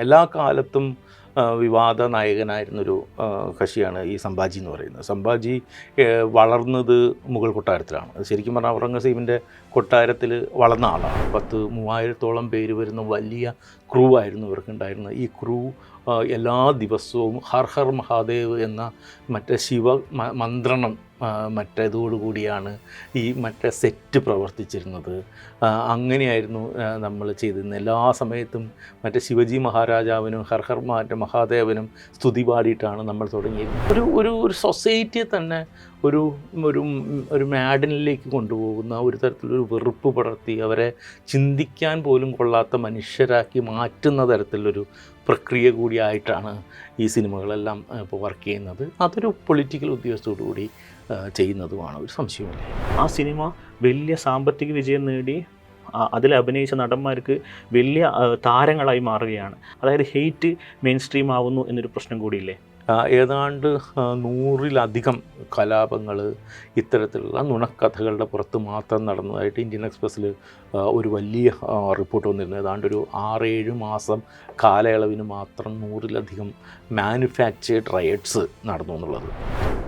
എല്ലാ കാലത്തും വിവാദ നായകനായിരുന്നൊരു കക്ഷിയാണ് ഈ സംഭാജി എന്ന് പറയുന്നത്. സംഭാജി വളർന്നത് മുഗൾ കൊട്ടാരത്തിലാണ്. അത് ശരിക്കും പറഞ്ഞാൽ ഔറംഗസീബിൻ്റെ കൊട്ടാരത്തിൽ വളർന്ന ആളാണ്. 3000-ഓളം പേര് വരുന്ന വലിയ ക്രൂ ആയിരുന്നു ഇവർക്കുണ്ടായിരുന്നത്. ഈ ക്രൂ എല്ലാ ദിവസവും ഹർ ഹർ മഹാദേവ് എന്ന മറ്റേ മന്ത്രണം മറ്റേതോടുകൂടിയാണ് ഈ മറ്റേ സെറ്റ് പ്രവർത്തിച്ചിരുന്നത്. അങ്ങനെയായിരുന്നു നമ്മൾ ചെയ്തിരുന്നത്. എല്ലാ സമയത്തും മറ്റേ ശിവജി മഹാരാജാവിനും ഹർ ഹർ മഹാദേവനും സ്തുതി പാടിയിട്ടാണ് നമ്മൾ തുടങ്ങിയത്. ഒരു സൊസൈറ്റിയെ തന്നെ ഒരു ഒരു ഒരു മാഡിനിലേക്ക് കൊണ്ടുപോകുന്ന ഒരു തരത്തിലൊരു വെറുപ്പ് പടർത്തി അവരെ ചിന്തിക്കാൻ പോലും കൊള്ളാത്ത മനുഷ്യരാക്കി മാറ്റുന്ന തരത്തിലൊരു പ്രക്രിയ കൂടിയായിട്ടാണ് ഈ സിനിമകളെല്ലാം ഇപ്പോൾ വർക്ക് ചെയ്യുന്നത്. അതൊരു പൊളിറ്റിക്കൽ ഉദ്ദേശത്തോടു കൂടി ചെയ്യുന്നതുമാണ്, ഒരു സംശയമില്ല. ആ സിനിമ വലിയ സാമ്പത്തിക വിജയം നേടി അതിൽ അഭിനയിച്ച നടന്മാർക്ക് വലിയ താരങ്ങളായി മാറുകയാണ്. അതായത് ഹെയ്റ്റ് മെയിൻ സ്ട്രീം ആവുന്നു എന്നൊരു പ്രശ്നം കൂടിയില്ലേ? ഏതാണ്ട് 100-ലധികം കലാപങ്ങൾ ഇത്തരത്തിലുള്ള നുണക്കഥകളുടെ പുറത്ത് മാത്രം നടന്നതായിട്ട് ഇന്ത്യൻ എക്സ്പ്രസ്സിൽ ഒരു വലിയ റിപ്പോർട്ട് വന്നിരുന്നു. ഏതാണ്ട് ഒരു 6-7 മാസം കാലയളവിന് മാത്രം 100-ലധികം മാനുഫാക്ചേർഡ് റയറ്റ്സ് നടന്നു എന്നുള്ളത്.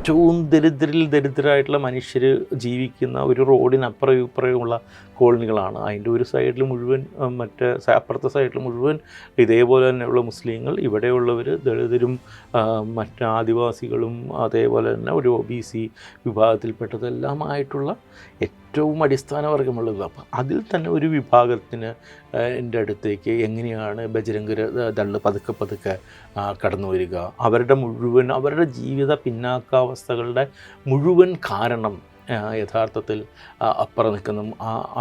ഏറ്റവും ദരിദ്രരായിട്ടുള്ള മനുഷ്യർ ജീവിക്കുന്ന ഒരു റോഡിനപ്പുറം ഇപ്പുറമുള്ള കോളനികളാണ്. അതിൻ്റെ ഒരു സൈഡിൽ മുഴുവൻ അപ്പുറത്തെ സൈഡിൽ മുഴുവൻ ഇതേപോലെ തന്നെയുള്ള മുസ്ലിങ്ങൾ, ഇവിടെയുള്ളവർ ദളിതരും മറ്റ് ആദിവാസികളും അതേപോലെ തന്നെ ഒരു OBC വിഭാഗത്തിൽപ്പെട്ടതെല്ലാമായിട്ടുള്ള ഏറ്റവും അടിസ്ഥാന വർഗമുള്ളത്. അപ്പം അതിൽ തന്നെ ഒരു വിഭാഗത്തിന് എൻ്റെ അടുത്തേക്ക് എങ്ങനെയാണ് ബജരംഗ് ദൾ പതുക്കെ കടന്നു വരിക, അവരുടെ ജീവിത പിന്നാക്കാവസ്ഥകളുടെ മുഴുവൻ കാരണം യഥാർത്ഥത്തിൽ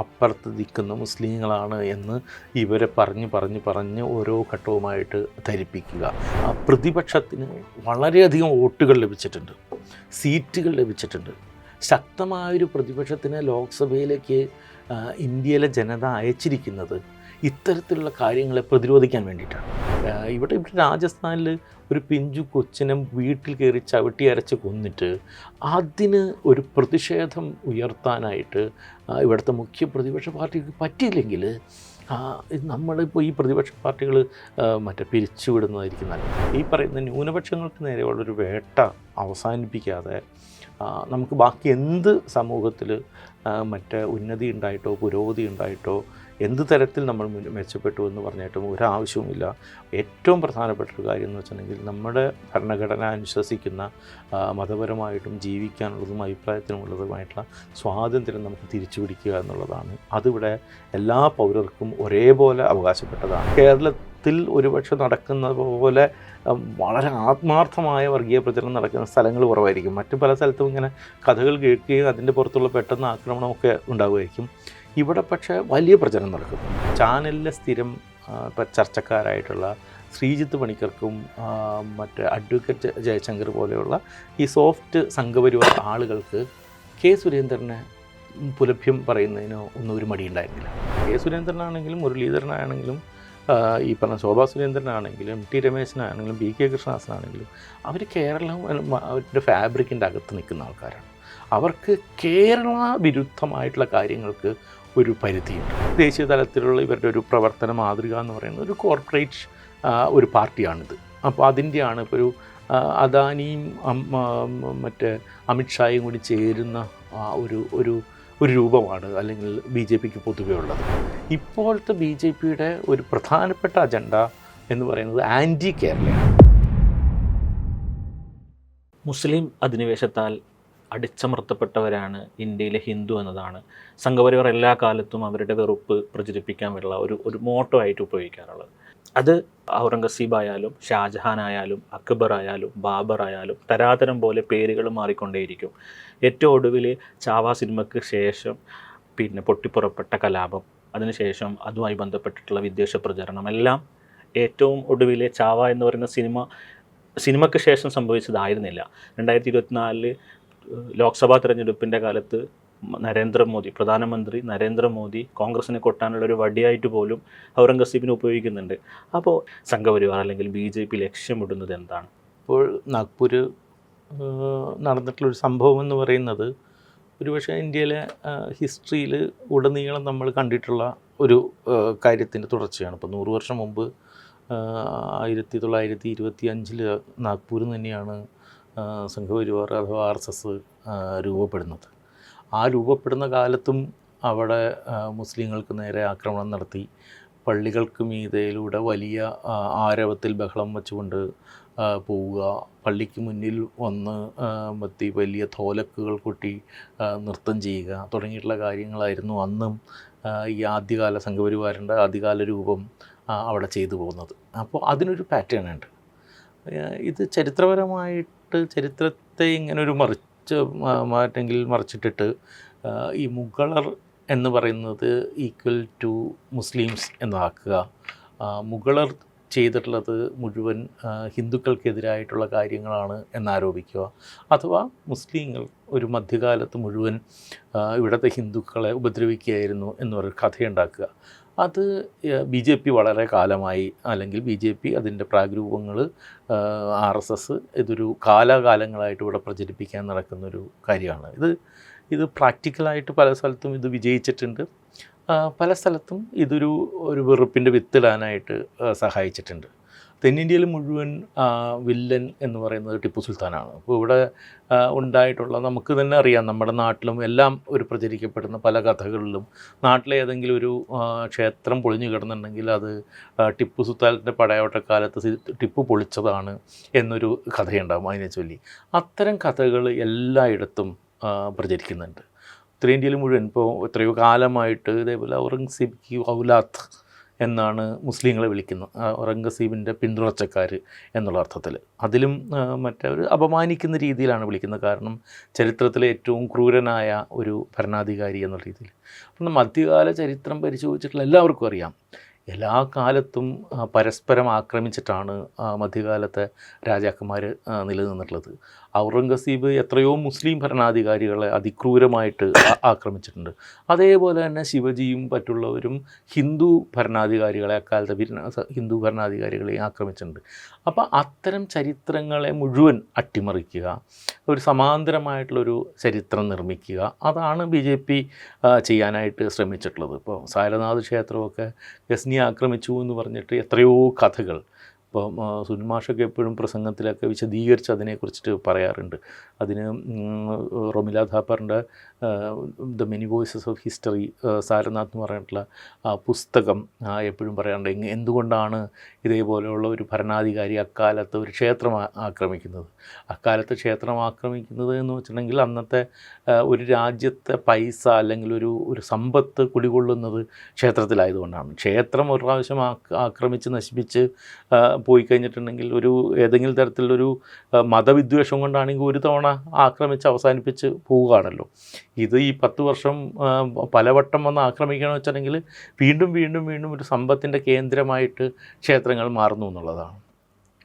അപ്പുറത്ത് നിൽക്കുന്ന മുസ്ലിങ്ങളാണ് എന്ന് ഇവരെ പറഞ്ഞ് ഓരോ ഘട്ടവുമായിട്ട് ധരിപ്പിക്കുക. പ്രതിപക്ഷത്തിന് വളരെയധികം വോട്ടുകൾ ലഭിച്ചിട്ടുണ്ട്, സീറ്റുകൾ ലഭിച്ചിട്ടുണ്ട്. ശക്തമായൊരു പ്രതിപക്ഷത്തിന് ലോക്സഭയിലേക്ക് ഇന്ത്യയിലെ ജനത അയച്ചിരിക്കുന്നത് ഇത്തരത്തിലുള്ള കാര്യങ്ങളെ പ്രതിരോധിക്കാൻ വേണ്ടിയിട്ടാണ്. ഇവിടെ രാജസ്ഥാനിൽ ഒരു പിഞ്ചു കൊച്ചിനെ വീട്ടിൽ കയറി ചവിട്ടി അരച്ച് കൊന്നിട്ട് അതിന് ഒരു പ്രതിഷേധം ഉയർത്താനായിട്ട് ഇവിടുത്തെ മുഖ്യ പ്രതിപക്ഷ പാർട്ടിക്ക് പറ്റിയില്ലെങ്കിൽ നമ്മളിപ്പോൾ ഈ പ്രതിപക്ഷ പാർട്ടികൾ പിരിച്ചുവിടുന്നതായിരിക്കും നല്ലത്. ഈ പറയുന്ന ന്യൂനപക്ഷങ്ങൾക്ക് നേരെയുള്ളൊരു വേട്ട അവസാനിപ്പിക്കാതെ നമുക്ക് ബാക്കി എന്ത് സമൂഹത്തിൽ ഉന്നതി ഉണ്ടായിട്ടോ പുരോഗതി ഉണ്ടായിട്ടോ എന്ത് തരത്തിൽ നമ്മൾ മെച്ചപ്പെട്ടു എന്ന് പറഞ്ഞിട്ടും ഒരാവശ്യവുമില്ല. ഏറ്റവും പ്രധാനപ്പെട്ടൊരു കാര്യം എന്ന് വെച്ചിട്ടുണ്ടെങ്കിൽ നമ്മുടെ ഭരണഘടന അനുശാസിക്കുന്ന മതപരമായിട്ടും ജീവിക്കാനുള്ളതും അഭിപ്രായത്തിനുള്ളതുമായിട്ടുള്ള സ്വാതന്ത്ര്യം നമുക്ക് തിരിച്ചു പിടിക്കുക എന്നുള്ളതാണ്. അതിവിടെ എല്ലാ പൗരർക്കും ഒരേപോലെ അവകാശപ്പെട്ടതാണ്. കേരളത്തിൽ ഒരുപക്ഷെ നടക്കുന്ന പോലെ വളരെ ആത്മാർത്ഥമായ വർഗീയ പ്രചരണം നടക്കുന്ന സ്ഥലങ്ങൾ കുറവായിരിക്കും. മറ്റു പല സ്ഥലത്തും ഇങ്ങനെ കഥകൾ കേൾക്കുകയും അതിൻ്റെ പുറത്തുള്ള പെട്ടെന്ന് ആക്രമണമൊക്കെ ഉണ്ടാവുമായിരിക്കും. ഇവിടെ പക്ഷേ വലിയ പ്രചരണം നടക്കും. ചാനലിലെ സ്ഥിരം ചർച്ചക്കാരായിട്ടുള്ള ശ്രീജിത്ത് പണിക്കർക്കും അഡ്വക്കേറ്റ് ജയശങ്കർ പോലെയുള്ള ഈ സോഫ്റ്റ് സംഘപരിവാർ ആളുകൾക്ക് കെ സുരേന്ദ്രനെ പുലഭ്യം പറയുന്നതിനോ ഒന്നും ഒരു മടിയുണ്ടായിരുന്നില്ല. കെ സുരേന്ദ്രനാണെങ്കിലും മുരളീധരനാണെങ്കിലും ഈ പറഞ്ഞ ശോഭാ സുരേന്ദ്രനാണെങ്കിലും ടി രമേശനാണെങ്കിലും BK കൃഷ്ണദാസനാണെങ്കിലും അവർ അവരുടെ ഫാബ്രിക്കിൻ്റെ അകത്ത് നിൽക്കുന്ന ആൾക്കാരാണ്. അവർക്ക് കേരള വിരുദ്ധമായിട്ടുള്ള കാര്യങ്ങൾക്ക് ഒരു പരിധിയുണ്ട്. ദേശീയ തലത്തിലുള്ള ഇവരുടെ ഒരു പ്രവർത്തന മാതൃക എന്ന് പറയുന്നത് ഒരു കോർപ്പറേറ്റ് ഒരു പാർട്ടിയാണിത്. അപ്പോൾ അതിൻ്റെയാണ് ഇപ്പോൾ ഒരു അദാനിയും അമിത്ഷായും കൂടി ചേരുന്ന ഒരു രൂപമാണ് അല്ലെങ്കിൽ BJPക്ക് പൊതുവേ ഉള്ളത്. ഇപ്പോഴത്തെ BJPയുടെ ഒരു പ്രധാനപ്പെട്ട അജണ്ട എന്ന് പറയുന്നത് ആൻറ്റി കേരളയാണ്. മുസ്ലിം അധിനിവേശത്താൽ അടിച്ചമർത്തപ്പെട്ടവരാണ് ഇന്ത്യയിലെ ഹിന്ദു എന്നതാണ് സംഘപരിവാർ എല്ലാ കാലത്തും അവരുടെ വെറുപ്പ് പ്രചരിപ്പിക്കാനുള്ള ഒരു മോട്ടോ ആയിട്ട് ഉപയോഗിക്കാറുള്ളത്. അത് ഔറംഗസീബ് ആയാലും ഷാജഹാൻ ആയാലും അക്ബർ ആയാലും ബാബർ ആയാലും തരാതരം പോലെ പേരുകൾ മാറിക്കൊണ്ടേയിരിക്കും. ഏറ്റവും ഒടുവിൽ ചാവ സിനിമയ്ക്ക് ശേഷം പൊട്ടിപ്പുറപ്പെട്ട കലാപം, അതിനുശേഷം അതുമായി ബന്ധപ്പെട്ടിട്ടുള്ള വിദ്വേഷ പ്രചരണം എല്ലാം ഏറ്റവും ഒടുവിൽ ചാവ എന്ന് പറയുന്ന സിനിമയ്ക്ക് ശേഷം സംഭവിച്ചതായിരുന്നില്ല. 2024 ലോക്സഭാ തെരഞ്ഞെടുപ്പിൻ്റെ കാലത്ത് പ്രധാനമന്ത്രി നരേന്ദ്രമോദി കോൺഗ്രസിനെ കൊട്ടാനുള്ളൊരു വടിയായിട്ട് പോലും ഔറംഗസീബിനെ ഉപയോഗിക്കുന്നുണ്ട്. അപ്പോൾ സംഘപരിവാർ അല്ലെങ്കിൽ BJP ലക്ഷ്യമിടുന്നത് എന്താണ്? ഇപ്പോൾ നാഗ്പൂർ നടന്നിട്ടുള്ളൊരു സംഭവം എന്ന് പറയുന്നത് ഒരുപക്ഷെ ഇന്ത്യയിലെ ഹിസ്റ്ററിയിൽ ഉടനീളം നമ്മൾ കണ്ടിട്ടുള്ള ഒരു കാര്യത്തിൻ്റെ തുടർച്ചയാണ്. ഇപ്പോൾ 100 വർഷം മുമ്പ് 1925 നാഗ്പൂരിൽ തന്നെയാണ് സംഘപരിവാർ അഥവാ RSS രൂപപ്പെടുന്നത്. ആ രൂപപ്പെടുന്ന കാലത്തും അവിടെ മുസ്ലിങ്ങൾക്ക് നേരെ ആക്രമണം നടത്തി, പള്ളികൾക്ക് മീതയിലൂടെ വലിയ ആരവത്തിൽ ബഹളം വെച്ചുകൊണ്ട് പോവുക, പള്ളിക്ക് മുന്നിൽ വന്ന് വലിയ തോലക്കുകൾ കൊട്ടി നൃത്തം ചെയ്യുക തുടങ്ങിയിട്ടുള്ള കാര്യങ്ങളായിരുന്നു അന്നും ഈ ആദ്യകാല സംഘപരിവാറിൻ്റെ ആദ്യകാല രൂപം അവിടെ ചെയ്തു പോകുന്നത്. അപ്പോൾ അതിനൊരു പാറ്റേൺ ഉണ്ട്. ഇത് ചരിത്രപരമായിട്ട് ചരിത്രത്തെ ഇങ്ങനൊരു മറിച്ചിട്ടിട്ട് ഈ മുഗളർ എന്ന് പറയുന്നത് ഈക്വൽ ടു മുസ്ലിംസ് എന്നാക്കുക, മുഗളർ ചെയ്തിട്ടുള്ളത് മുഴുവൻ ഹിന്ദുക്കൾക്കെതിരായിട്ടുള്ള കാര്യങ്ങളാണ് എന്നാരോപിക്കുക, അഥവാ മുസ്ലിങ്ങൾ ഒരു മധ്യകാലത്ത് മുഴുവൻ ഇവിടുത്തെ ഹിന്ദുക്കളെ ഉപദ്രവിക്കുകയായിരുന്നു എന്ന് പറയുന്ന കഥയുണ്ടാക്കുക. അത് BJP വളരെ കാലമായി, അല്ലെങ്കിൽ BJP അതിൻ്റെ പ്രാഗ്രൂപങ്ങൾ RSS ഇതൊരു കാലാകാലങ്ങളായിട്ട് ഇവിടെ പ്രചരിപ്പിക്കാൻ നടക്കുന്നൊരു കാര്യമാണ്. ഇത് പ്രാക്ടിക്കലായിട്ട് പല സ്ഥലത്തും ഇത് വിജയിച്ചിട്ടുണ്ട്, പല സ്ഥലത്തും ഇതൊരു വെറുപ്പിൻ്റെ വിത്തിടാനായിട്ട് സഹായിച്ചിട്ടുണ്ട്. തെന്നിന്ത്യയിൽ മുഴുവൻ വില്ലൻ എന്ന് പറയുന്നത് ടിപ്പു സുൽത്താനാണ്. അപ്പോൾ ഇവിടെ ഉണ്ടായിട്ടുള്ള, നമുക്ക് തന്നെ അറിയാം, നമ്മുടെ നാട്ടിലും എല്ലാം ഒരു പ്രചരിക്കപ്പെടുന്ന പല കഥകളിലും നാട്ടിലെ ഏതെങ്കിലും ഒരു ക്ഷേത്രം പൊളിഞ്ഞു കിടന്നുണ്ടെങ്കിൽ അത് ടിപ്പു സുൽത്താൻ്റെ പടയോട്ടക്കാലത്ത് ടിപ്പു പൊളിച്ചതാണ് എന്നൊരു കഥയുണ്ടാകും അതിനെ ചൊല്ലി. അത്തരം കഥകൾ എല്ലായിടത്തും പ്രചരിക്കുന്നുണ്ട്. ഉത്തരേന്ത്യയിൽ മുഴുവൻ ഇപ്പോൾ എത്രയോ കാലമായിട്ട് ഇതേപോലെ ഔറംഗസീബ് കി ഔലാത്ത് എന്നാണ് മുസ്ലിങ്ങളെ വിളിക്കുന്നത്, ഔറംഗസീബിൻ്റെ പിന്തുടർച്ചക്കാർ എന്നുള്ള അർത്ഥത്തിൽ. അതിലും ഒരു അപമാനിക്കുന്ന രീതിയിലാണ് വിളിക്കുന്നത്. കാരണം ചരിത്രത്തിലെ ഏറ്റവും ക്രൂരനായ ഒരു ഭരണാധികാരി എന്നുള്ള രീതിയിൽ. അപ്പം മധ്യകാല ചരിത്രം പരിശോധിച്ചിട്ടുള്ള എല്ലാവർക്കും അറിയാം, എല്ലാ കാലത്തും പരസ്പരം ആക്രമിച്ചിട്ടാണ് മധ്യകാലത്തെ രാജാക്കന്മാർ നിലനിന്നിട്ടുള്ളത്. ഔറംഗസീബ് എത്രയോ മുസ്ലിം ഭരണാധികാരികളെ അതിക്രൂരമായിട്ട് ആക്രമിച്ചിട്ടുണ്ട്. അതേപോലെ തന്നെ ശിവജിയും മറ്റുള്ളവരും ഹിന്ദു ഭരണാധികാരികളെ, അക്കാലത്തെ ഹിന്ദു ഭരണാധികാരികളെയും ആക്രമിച്ചിട്ടുണ്ട്. അപ്പോൾ അത്തരം ചരിത്രങ്ങളെ മുഴുവൻ അട്ടിമറിക്കുക, ഒരു സമാന്തരമായിട്ടുള്ളൊരു ചരിത്രം നിർമ്മിക്കുക, അതാണ് BJP ചെയ്യാനായിട്ട് ശ്രമിച്ചിട്ടുള്ളത്. ഇപ്പോൾ സാരനാഥ് ക്ഷേത്രമൊക്കെ ഗസ്നി ആക്രമിച്ചു എന്ന് പറഞ്ഞിട്ട് എത്രയോ കഥകൾ, ഇപ്പോൾ സുന്മാഷൊക്കെ എപ്പോഴും പ്രസംഗത്തിലൊക്കെ വിശദീകരിച്ച് അതിനെക്കുറിച്ചിട്ട് പറയാറുണ്ട്. അതിന് റൊമില ഥാപ്പറിൻ്റെ the many voices of history, Sarnath എന്ന് പറഞ്ഞിട്ടുള്ള പുസ്തകം എപ്പോഴും പറയാറുണ്ട് എന്തുകൊണ്ടാണ് ഇതേപോലെയുള്ള ഒരു ഭരണാധികാരി അക്കാലത്ത് ഒരു ക്ഷേത്രം ആക്രമിക്കുന്നത്. അക്കാലത്ത് ക്ഷേത്രം ആക്രമിക്കുന്നത് എന്ന് വെച്ചിട്ടുണ്ടെങ്കിൽ അന്നത്തെ ഒരു രാജ്യത്തെ പൈസ അല്ലെങ്കിൽ ഒരു സമ്പത്ത് കുടികൊള്ളുന്നത് ക്ഷേത്രത്തിലായതുകൊണ്ടാണ്. ക്ഷേത്രം ഒരു പ്രാവശ്യം ആക്രമിച്ച് നശിപ്പിച്ച് പോയി കഴിഞ്ഞിട്ടുണ്ടെങ്കിൽ ഏതെങ്കിലും തരത്തിലൊരു മതവിദ്വേഷം കൊണ്ടാണെങ്കിൽ ഒരു തവണ ആക്രമിച്ച് അവസാനിപ്പിച്ച് പോവുകയാണല്ലോ. ഇത് ഈ 10 വർഷം പലവട്ടം വന്ന് ആക്രമിക്കണമെന്ന് വെച്ചിട്ടുണ്ടെങ്കിൽ വീണ്ടും വീണ്ടും വീണ്ടും ഒരു സമ്പത്തിൻ്റെ കേന്ദ്രമായിട്ട് ക്ഷേത്രങ്ങൾ മാറുന്നു എന്നുള്ളതാണ്.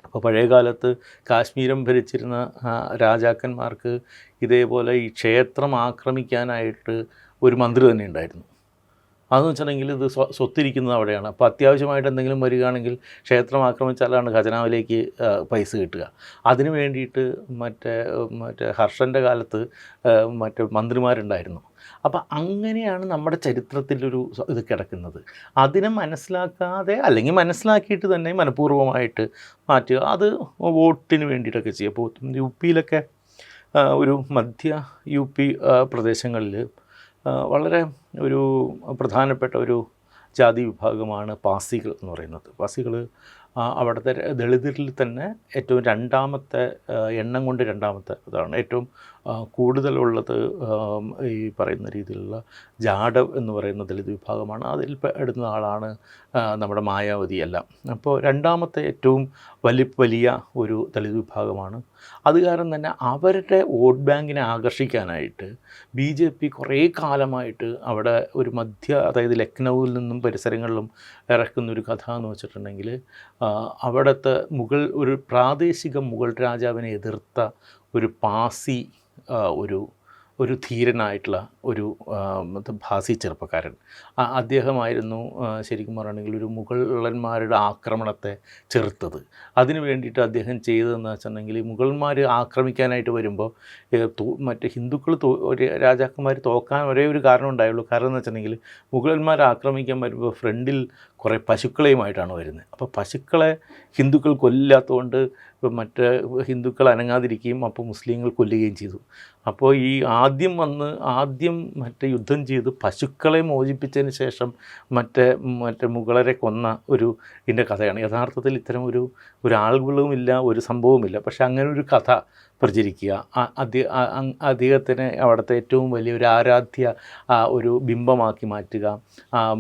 അപ്പോൾ പഴയ കാലത്ത് കാശ്മീരം ഭരിച്ചിരുന്ന രാജാക്കന്മാർക്ക് ഇതേപോലെ ഈ ക്ഷേത്രം ആക്രമിക്കാനായിട്ട് ഒരു മന്ത്രി തന്നെ ഉണ്ടായിരുന്നു. അതെന്ന് വെച്ചിട്ടുണ്ടെങ്കിൽ ഇത് സ്വത്തിരിക്കുന്നത് അവിടെയാണ്. അപ്പോൾ അത്യാവശ്യമായിട്ട് എന്തെങ്കിലും വരികയാണെങ്കിൽ ക്ഷേത്രം ആക്രമിച്ചാലാണ് ഖജനാവിലേക്ക് പൈസ കിട്ടുക. അതിന് വേണ്ടിയിട്ട് മറ്റേ ഹർഷൻ്റെ കാലത്ത് മന്ത്രിമാരുണ്ടായിരുന്നു. അപ്പോൾ അങ്ങനെയാണ് നമ്മുടെ ചരിത്രത്തിലൊരു ഇത് കിടക്കുന്നത്. അതിനെ മനസ്സിലാക്കാതെ, അല്ലെങ്കിൽ മനസ്സിലാക്കിയിട്ട് തന്നെ മനഃപൂർവ്വമായിട്ട് മാറ്റുക, അത് വോട്ടിന് വേണ്ടിയിട്ടൊക്കെ ചെയ്യുക. ഇപ്പോൾ UP-യിലൊക്കെ ഒരു മധ്യ UP പ്രദേശങ്ങളിൽ വളരെ ഒരു പ്രധാനപ്പെട്ട ഒരു ജാതി വിഭാഗമാണ് പാസികൾ എന്ന് പറയുന്നത്. പാസികൾ അവിടുത്തെ ദളിതരിൽ തന്നെ ഏറ്റവും എണ്ണം കൊണ്ട് രണ്ടാമത്തെ ഇതാണ്. ഏറ്റവും കൂടുതലുള്ളത് ഈ പറയുന്ന രീതിയിലുള്ള ജാഡവ് എന്ന് പറയുന്ന ദളിത് വിഭാഗമാണ്. അതിൽ പെടുന്ന ആളാണ് നമ്മുടെ മായാവതി എല്ലാം. അപ്പോൾ രണ്ടാമത്തെ ഏറ്റവും വലിയ ഒരു ദളിത് വിഭാഗമാണ്. അത് കാരണം തന്നെ അവരുടെ വോട്ട് ബാങ്കിനെ ആകർഷിക്കാനായിട്ട് BJP കുറേ കാലമായിട്ട് അവിടെ ഒരു അതായത് ലക്നൗവിൽ നിന്നും പരിസരങ്ങളിലും ഇറക്കുന്നൊരു കഥ എന്ന് വെച്ചിട്ടുണ്ടെങ്കിൽ അവിടുത്തെ ഒരു പ്രാദേശിക മുഗൾ രാജാവിനെ എതിർത്ത ഒരു പാസി ഒരു ഒരു ധീരനായിട്ടുള്ള ഒരു ഭാസി ചെറുപ്പക്കാരൻ. അദ്ദേഹമായിരുന്നു ശരിക്കും പറയുകയാണെങ്കിൽ ഒരു മുഗളന്മാരുടെ ആക്രമണത്തെ ചെറുത്തത്. അതിനു വേണ്ടിയിട്ട് അദ്ദേഹം ചെയ്തതെന്ന് വെച്ചിട്ടുണ്ടെങ്കിൽ മുഗളന്മാർ ആക്രമിക്കാനായിട്ട് വരുമ്പോൾ മറ്റ് ഹിന്ദുക്കൾ രാജാക്കന്മാർ തോക്കാൻ ഒരേ ഒരു കാരണം ഉണ്ടായുള്ളൂ. കാരണം എന്ന് വെച്ചിട്ടുണ്ടെങ്കിൽ മുഗളന്മാർ ആക്രമിക്കാൻ വരുമ്പോൾ ഫ്രണ്ടിൽ കുറേ പശുക്കളെയുമായിട്ടാണ് വരുന്നത്. അപ്പോൾ പശുക്കളെ ഹിന്ദുക്കൾ കൊല്ലാത്തതുകൊണ്ട് മറ്റ് ഹിന്ദുക്കൾ അനങ്ങാതിരിക്കുകയും അപ്പോൾ മുസ്ലിങ്ങൾ കൊല്ലുകയും ചെയ്തു. അപ്പോൾ ഈ ആദ്യം മറ്റേ യുദ്ധം ചെയ്ത് പശുക്കളെ മോചിപ്പിച്ചതിന് ശേഷം മറ്റേ മുഗളരെ കൊന്ന ഇതിൻ്റെ കഥയാണ്. യഥാർത്ഥത്തിൽ ഇത്തരം ഒരാളുകളുമില്ല, ഒരു സംഭവമില്ല. പക്ഷെ അങ്ങനെ ഒരു കഥ പ്രചരിക്കുക, അദ്ദേഹത്തിനെ അവിടുത്തെ ഏറ്റവും വലിയൊരു ആരാധ്യ ഒരു ബിംബമാക്കി മാറ്റുക,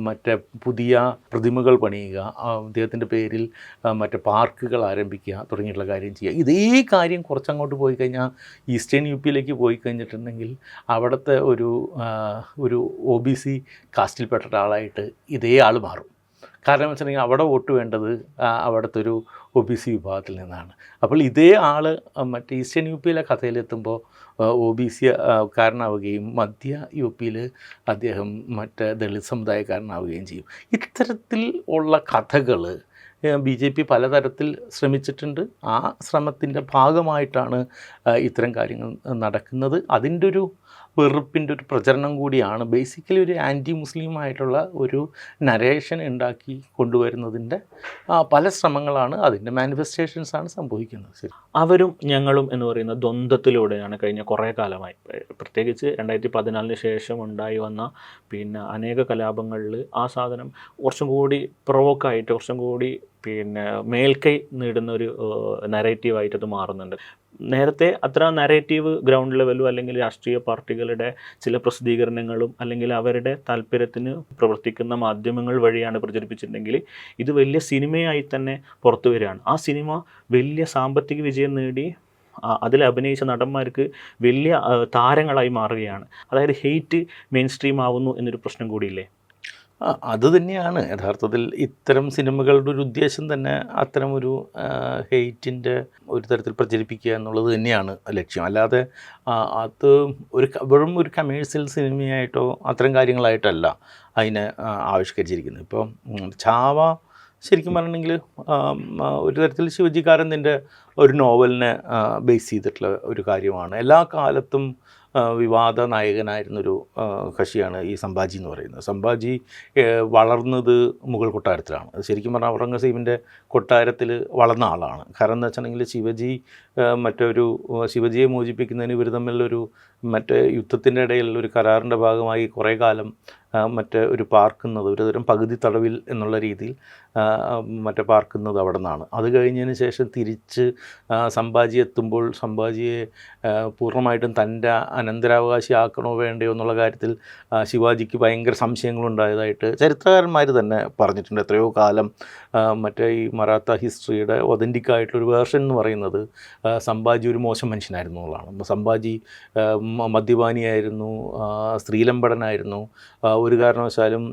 മറ്റേ പുതിയ പ്രതിമകൾ പണിയുക, അദ്ദേഹത്തിൻ്റെ പേരിൽ മറ്റേ പാർക്കുകൾ ആരംഭിക്കുക തുടങ്ങിയിട്ടുള്ള കാര്യം ചെയ്യുക. ഇതേ കാര്യം കുറച്ചങ്ങോട്ട് പോയി കഴിഞ്ഞാൽ ഈസ്റ്റേൺ യു പിയിലേക്ക് പോയി കഴിഞ്ഞിട്ടുണ്ടെങ്കിൽ അവിടുത്തെ ഒരു OBC കാസ്റ്റിൽപ്പെട്ട ഒരാളായിട്ട് ഇതേ ആൾ മാറും. കാരണം വെച്ചിട്ടുണ്ടെങ്കിൽ അവിടെ വോട്ട് വേണ്ടത് അവിടുത്തെ ഒരു OBC വിഭാഗത്തിൽ നിന്നാണ്. അപ്പോൾ ഇതേ ആൾ മറ്റേ ഈസ്റ്റേൺ യു പിയിലെ കഥയിലെത്തുമ്പോൾ OBC കാരനാവുകയും മധ്യ യു പിയിൽ അദ്ദേഹം മറ്റേ ദളിത് സമുദായക്കാരനാവുകയും ചെയ്യും. ഇത്തരത്തിൽ ഉള്ള കഥകൾ BJP പലതരത്തിൽ ശ്രമിച്ചിട്ടുണ്ട്. ആ ശ്രമത്തിൻ്റെ ഭാഗമായിട്ടാണ് ഇത്തരം കാര്യങ്ങൾ നടക്കുന്നത്. അതിൻ്റെ ഒരു വെറുപ്പിൻ്റെ ഒരു പ്രചരണം കൂടിയാണ്. ബേസിക്കലി ഒരു ആൻറ്റി മുസ്ലിം ആയിട്ടുള്ള ഒരു നരേഷൻ ഉണ്ടാക്കി കൊണ്ടുവരുന്നതിൻ്റെ പല ശ്രമങ്ങളാണ്, അതിൻ്റെ മാനിഫെസ്റ്റേഷൻസാണ് സംഭവിക്കുന്നത്. ശരി, അവരും ഞങ്ങളും എന്ന് പറയുന്ന ദ്വന്ദ്വത്തിലൂടെയാണ് കഴിഞ്ഞ കുറേ കാലമായി, പ്രത്യേകിച്ച് 2014 ശേഷം ഉണ്ടായി വന്ന അനേക കലാപങ്ങളിൽ ആ സാധനം കുറച്ചും കൂടി പ്രൊവോക്കായിട്ട് കുറച്ചും കൂടി മേൽക്കൈ നേടുന്ന ഒരു നരേറ്റീവായിട്ട് അത് മാറുന്നുണ്ട്. നേരത്തെ അത്ര നരേറ്റീവ് ഗ്രൗണ്ട് ലെവലും അല്ലെങ്കിൽ രാഷ്ട്രീയ പാർട്ടികളുടെ ചില പ്രസിദ്ധീകരണങ്ങളും അല്ലെങ്കിൽ അവരുടെ താല്പര്യത്തിന് പ്രവർത്തിക്കുന്ന മാധ്യമങ്ങൾ വഴിയാണ് പ്രചരിപ്പിച്ചിട്ടുണ്ടെങ്കിൽ ഇത് വലിയ സിനിമയായി തന്നെ പുറത്തു വരികയാണ്. ആ സിനിമ വലിയ സാമ്പത്തിക വിജയം നേടി അതിൽ അഭിനയിച്ച നടന്മാർക്ക് വലിയ താരങ്ങളായി മാറുകയാണ്. അതായത് ഹെയ്റ്റ് മെയിൻ സ്ട്രീം ആവുന്നു എന്നൊരു പ്രശ്നം കൂടിയില്ലേ? അത് തന്നെയാണ് യഥാർത്ഥത്തിൽ ഇത്തരം സിനിമകളുടെ ഒരു ഉദ്ദേശം തന്നെ. അത്തരം ഒരു ഹെയ്റ്റിൻ്റെ ഒരു തരത്തിൽ പ്രചരിപ്പിക്കുക എന്നുള്ളത് തന്നെയാണ് ലക്ഷ്യം. അല്ലാതെ അത് വെറും ഒരു കമേഴ്സ്യൽ സിനിമയായിട്ടോ അത്തരം കാര്യങ്ങളായിട്ടല്ല അതിനെ ആവിഷ്കരിച്ചിരിക്കുന്നത്. ഇപ്പോൾ ചാവ ശരിക്കും പറഞ്ഞിട്ടുണ്ടെങ്കിൽ ഒരു തരത്തിൽ ശിവജിക്കാരൻ്റെ ഒരു നോവലിനെ ബേസ് ചെയ്തിട്ടുള്ള ഒരു കാര്യമാണ്. എല്ലാ കാലത്തും വിവാദ നായകനായിരുന്നൊരു കക്ഷിയാണ് ഈ സംഭാജി എന്ന് പറയുന്നത്. സംഭാജി വളർന്നത് മുഗൾ കൊട്ടാരത്തിലാണ്. ശരിക്കും പറഞ്ഞാൽ ഔറംഗസീബിൻ്റെ കൊട്ടാരത്തിൽ വളർന്ന ആളാണ്. കാരണം എന്താ വെച്ചിട്ടുണ്ടെങ്കിൽ ശിവജിയെ മോചിപ്പിക്കുന്നതിന് ഇവർ തമ്മിലൊരു യുദ്ധത്തിൻ്റെ ഇടയിൽ ഒരു കരാറിൻ്റെ ഭാഗമായി കുറേ കാലം ഒരു പാർക്കുന്നത്, ഒരുതരം പകുതി തടവിൽ എന്നുള്ള രീതിയിൽ പാർക്കുന്നത് അവിടെ നിന്നാണ്. അത് കഴിഞ്ഞതിന് ശേഷം തിരിച്ച് സംഭാജി എത്തുമ്പോൾ സംഭാജിയെ പൂർണ്ണമായിട്ടും തൻ്റെ അനന്തരാവകാശിയാക്കണോ വേണ്ടയോ എന്നുള്ള കാര്യത്തിൽ ശിവാജിക്ക് ഭയങ്കര സംശയങ്ങളുണ്ടായതായിട്ട് ചരിത്രകാരന്മാർ തന്നെ പറഞ്ഞിട്ടുണ്ട്. എത്രയോ കാലം ഈ മറാത്ത ഹിസ്റ്ററിയുടെ ഒതൻറ്റിക് ആയിട്ടുള്ളൊരു വേർഷൻ എന്ന് പറയുന്നത് സംഭാജി ഒരു മോശം മനുഷ്യനായിരുന്നു എന്നുള്ളതാണ്. സംഭാജി മദ്യപാനിയായിരുന്നു, സ്ത്രീലമ്പടനായിരുന്നു, ഒരു കാരണവശാലും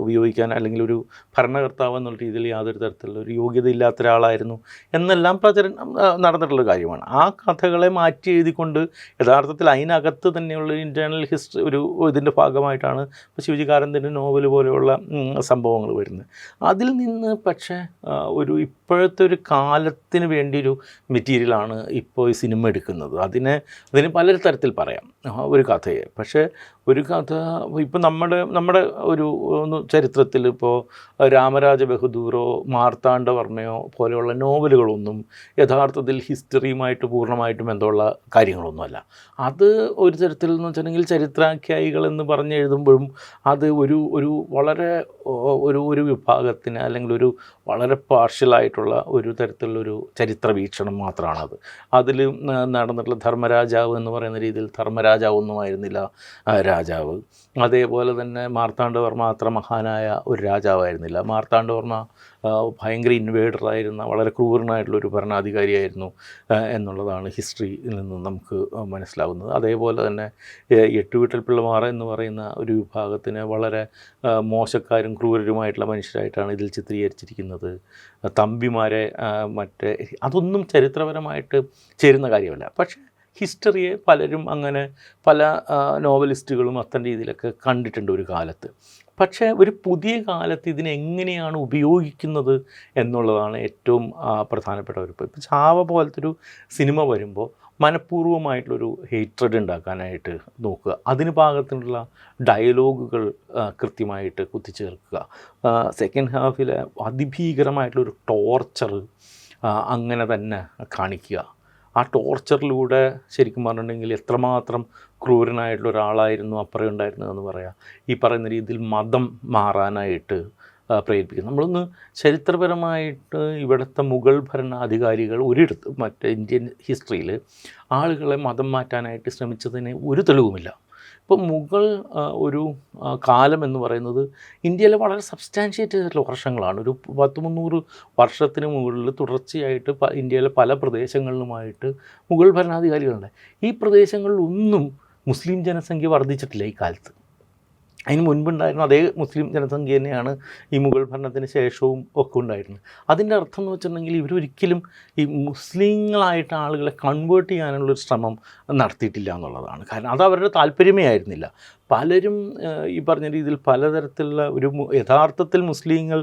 ഉപയോഗിക്കാൻ അല്ലെങ്കിൽ ഒരു ഭരണകർത്താവ് എന്നുള്ള രീതിയിൽ യാതൊരു തരത്തിലുള്ള ഒരു യോഗ്യത ഇല്ലാത്ത ഒരാളായിരുന്നു എന്നെല്ലാം പ്രചരണം നടന്നിട്ടുള്ള കാര്യമാണ്. ആ കഥകളെ മാറ്റി എഴുതിക്കൊണ്ട് യഥാർത്ഥത്തിൽ അതിനകത്ത് തന്നെയുള്ള ഇൻറ്റേർണൽ ഹിസ്റ്ററി ഇതിൻ്റെ ഭാഗമായിട്ടാണ് ഇപ്പോൾ ശിവജിക്കാരൻ്റെ നോവൽ പോലെയുള്ള സംഭവങ്ങൾ വരുന്നത്. അതിൽ നിന്ന് പക്ഷേ ഇപ്പോഴത്തെ ഒരു കാലത്തിന് വേണ്ടിയൊരു മെറ്റീരിയലാണ് ഇപ്പോൾ ഈ സിനിമ എടുക്കുന്നത്. അതിന് പല തരത്തിൽ പറയാം ഒരു കഥയെ. പക്ഷേ ഒരു കഥ ഇപ്പം നമ്മുടെ ചരിത്രത്തിൽ ഇപ്പോൾ രാമരാജ ബഹദൂറോ മാർത്താണ്ഡവർമ്മയോ പോലെയുള്ള നോവലുകളൊന്നും യഥാർത്ഥത്തിൽ ഹിസ്റ്ററിയുമായിട്ട് പൂർണ്ണമായിട്ടും ബന്ധമുള്ള കാര്യങ്ങളൊന്നുമല്ല. അത് ഒരു തരത്തിൽ എന്ന് വെച്ചിട്ടുണ്ടെങ്കിൽ ചരിത്രാഖ്യായികൾ എന്ന് പറഞ്ഞ് എഴുതുമ്പോഴും അത് വളരെ ഒരു വിഭാഗത്തിന് അല്ലെങ്കിൽ വളരെ പാർഷ്യലായിട്ടുള്ള ഒരു തരത്തിലുള്ളൊരു ചരിത്ര വീക്ഷണം മാത്രമാണത്. അതിൽ നടന്നിട്ടുള്ള ധർമ്മരാജാവ് എന്ന് പറയുന്ന രീതിയിൽ ധർമ്മരാജാവൊന്നും ആയിരുന്നില്ല രാജാവ്. അതേപോലെ തന്നെ മാർത്താണ്ഡവർമ്മ അത്ര മഹാനായ ഒരു രാജാവായിരുന്നില്ല. മാർത്താണ്ഡവർമ്മ ഭയങ്കര ഇൻവേഡറായിരുന്ന വളരെ ക്രൂരനായിട്ടുള്ളൊരു ഭരണാധികാരിയായിരുന്നു എന്നുള്ളതാണ് ഹിസ്റ്ററിയിൽ നിന്ന് നമുക്ക് മനസ്സിലാവുന്നത്. അതേപോലെ തന്നെ എട്ടുവീട്ടൽ പിള്ളമാർ എന്ന് പറയുന്ന ഒരു വിഭാഗത്തിന് വളരെ മോശക്കാരും ക്രൂരരുമായിട്ടുള്ള മനുഷ്യരായിട്ടാണ് ഇതിൽ ചിത്രീകരിച്ചിരിക്കുന്നത്. തമ്പിമാരെ അതൊന്നും ചരിത്രപരമായിട്ട് ചേരുന്ന കാര്യമല്ല. പക്ഷേ ഹിസ്റ്ററിയെ പലരും അങ്ങനെ പല നോവലിസ്റ്റുകളും അത്തരം രീതിയിലൊക്കെ കണ്ടിട്ടുണ്ട് ഒരു കാലത്ത്. പക്ഷേ ഒരു പുതിയ കാലത്ത് ഇതിനെങ്ങനെയാണ് ഉപയോഗിക്കുന്നത് എന്നുള്ളതാണ് ഏറ്റവും പ്രധാനപ്പെട്ട ഒരു. ഇപ്പോൾ ചാവ പോലത്തൊരു സിനിമ വരുമ്പോൾ മനഃപൂർവ്വമായിട്ടുള്ളൊരു ഹേറ്റ്രഡ് ഉണ്ടാക്കാനായിട്ട് നോക്കുക, അതിന് പാകത്തിനുള്ള ഡയലോഗുകൾ കൃത്യമായിട്ട് കുത്തിച്ചേർക്കുക, സെക്കൻഡ് ഹാഫിലെ അതിഭീകരമായിട്ടുള്ളൊരു ടോർച്ചർ അങ്ങനെ തന്നെ കാണിക്കുക. ആ ടോർച്ചറിലൂടെ ശരിക്കും പറഞ്ഞിട്ടുണ്ടെങ്കിൽ എത്രമാത്രം ക്രൂരനായിട്ടുള്ള ഒരാളായിരുന്നു അപ്പുറം ഉണ്ടായിരുന്നതെന്ന് പറയാം. ഈ പറയുന്ന രീതിയിൽ മതം മാറാനായിട്ട് പ്രേരിപ്പിക്കും. നമ്മളൊന്ന് ചരിത്രപരമായിട്ട് ഇവിടുത്തെ മുഗൾ ഭരണാധികാരികൾ ഒരിടത്ത് മറ്റേ ഇന്ത്യൻ ഹിസ്റ്ററിയിൽ ആളുകളെ മതം മാറ്റാനായിട്ട് ശ്രമിച്ചതിന് ഒരു തെളിവുമില്ല. ഇപ്പോൾ മുഗൾ ഒരു കാലം എന്ന് പറയുന്നത് ഇന്ത്യയിലെ വളരെ സബ്സ്റ്റാൻഷ്യേറ്റ് ആയിട്ടുള്ള വർഷങ്ങളാണ്. ഒരു 100-300 വർഷത്തിന് മുകളിൽ തുടർച്ചയായിട്ട് ഇന്ത്യയിലെ പല പ്രദേശങ്ങളിലുമായിട്ട് മുഗൾ ഭരണാധികാരികളുണ്ട്. ഈ പ്രദേശങ്ങളിലൊന്നും മുസ്ലിം ജനസംഖ്യ വർദ്ധിച്ചിട്ടില്ല ഈ കാലത്ത്. അതിന് മുൻപുണ്ടായിരുന്ന അതേ മുസ്ലിം ജനസംഖ്യ തന്നെയാണ് ഈ മുഗൾ ഭരണത്തിന് ശേഷവും ഒക്കെ ഉണ്ടായിരുന്നത്. അതിൻ്റെ അർത്ഥം എന്ന് വെച്ചിട്ടുണ്ടെങ്കിൽ ഇവരൊരിക്കലും ഈ മുസ്ലിങ്ങളായിട്ട് ആളുകളെ കൺവേർട്ട് ചെയ്യാനുള്ളൊരു ശ്രമം നടത്തിയിട്ടില്ല എന്നുള്ളതാണ്. കാരണം അത് അവരുടെ താല്പര്യമേ ആയിരുന്നില്ല. പലരും ഈ പറഞ്ഞ രീതിയിൽ പലതരത്തിലുള്ള ഒരു യഥാർത്ഥത്തിൽ മുസ്ലിങ്ങൾ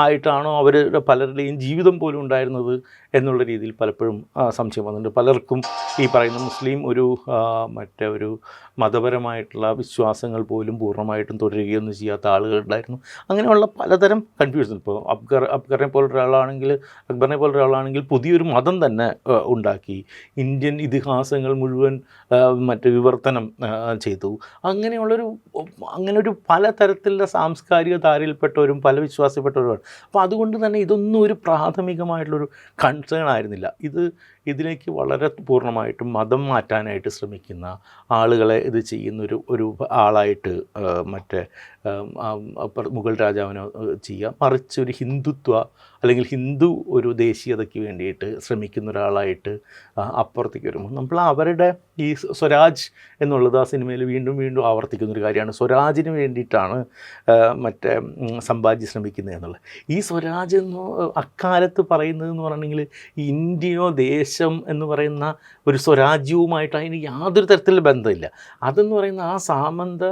ആയിട്ടാണോ അവരുടെ പലരുടെയും ജീവിതം പോലും ഉണ്ടായിരുന്നത് എന്നുള്ള രീതിയിൽ പലപ്പോഴും സംശയം വന്നിട്ടുണ്ട്. പലർക്കും ഈ പറയുന്ന മുസ്ലിം മറ്റേ ഒരു മതപരമായിട്ടുള്ള വിശ്വാസങ്ങൾ പോലും പൂർണ്ണമായിട്ടും തുടരുകയൊന്നും ചെയ്യാത്ത ആളുകളുണ്ടായിരുന്നു. അങ്ങനെയുള്ള പലതരം കൺഫ്യൂഷൻ. ഇപ്പോൾ അക്ബറിനെ പോലൊരാളാണെങ്കിൽ പുതിയൊരു മതം തന്നെ ഉണ്ടാക്കി, ഇന്ത്യൻ ഇതിഹാസങ്ങൾ മുഴുവൻ വിവർത്തനം ചെയ്തു. അങ്ങനെയൊരു പലതരത്തിലുള്ള സാംസ്കാരിക ധാരയിൽപ്പെട്ടവരും പല വിശ്വാസപ്പെട്ടവരുമാണ്. അപ്പോൾ അതുകൊണ്ട് തന്നെ ഇതൊന്നും ഒരു പ്രാഥമികമായിട്ടുള്ളൊരു കൺസേൺ ആയിരുന്നില്ല. ഇതിലേക്ക് വളരെ പൂർണ്ണമായിട്ടും മതം മാറ്റാനായിട്ട് ശ്രമിക്കുന്ന ആളുകളെ ഇത് ചെയ്യുന്നൊരു ആളായിട്ട് മുഗൾ രാജാവിനെ ചെയ്യുക, മറിച്ച് ഒരു ഹിന്ദുത്വ അല്ലെങ്കിൽ ഹിന്ദു ഒരു ദേശീയതയ്ക്ക് വേണ്ടിയിട്ട് ശ്രമിക്കുന്ന ഒരാളായിട്ട് അപ്പുറത്തേക്ക് വരുമ്പോൾ നമ്മൾ അവരുടെ ഈ സ്വരാജ് എന്നുള്ളത് ആ സിനിമയിൽ വീണ്ടും വീണ്ടും ആവർത്തിക്കുന്നൊരു കാര്യമാണ്. സ്വരാജിന് വേണ്ടിയിട്ടാണ് സംഭാജി ശ്രമിക്കുന്നത് എന്നുള്ളത്. ഈ സ്വരാജ് എന്ന് അക്കാലത്ത് പറയുന്നതെന്ന് പറഞ്ഞിട്ടുണ്ടെങ്കിൽ ഇന്ത്യയോ ദേശം എന്ന് പറയുന്ന ഒരു സ്വരാജ്യവുമായിട്ട് അതിന് യാതൊരു തരത്തിലുള്ള ബന്ധമില്ല. അതെന്ന് പറയുന്ന ആ സാമന്ത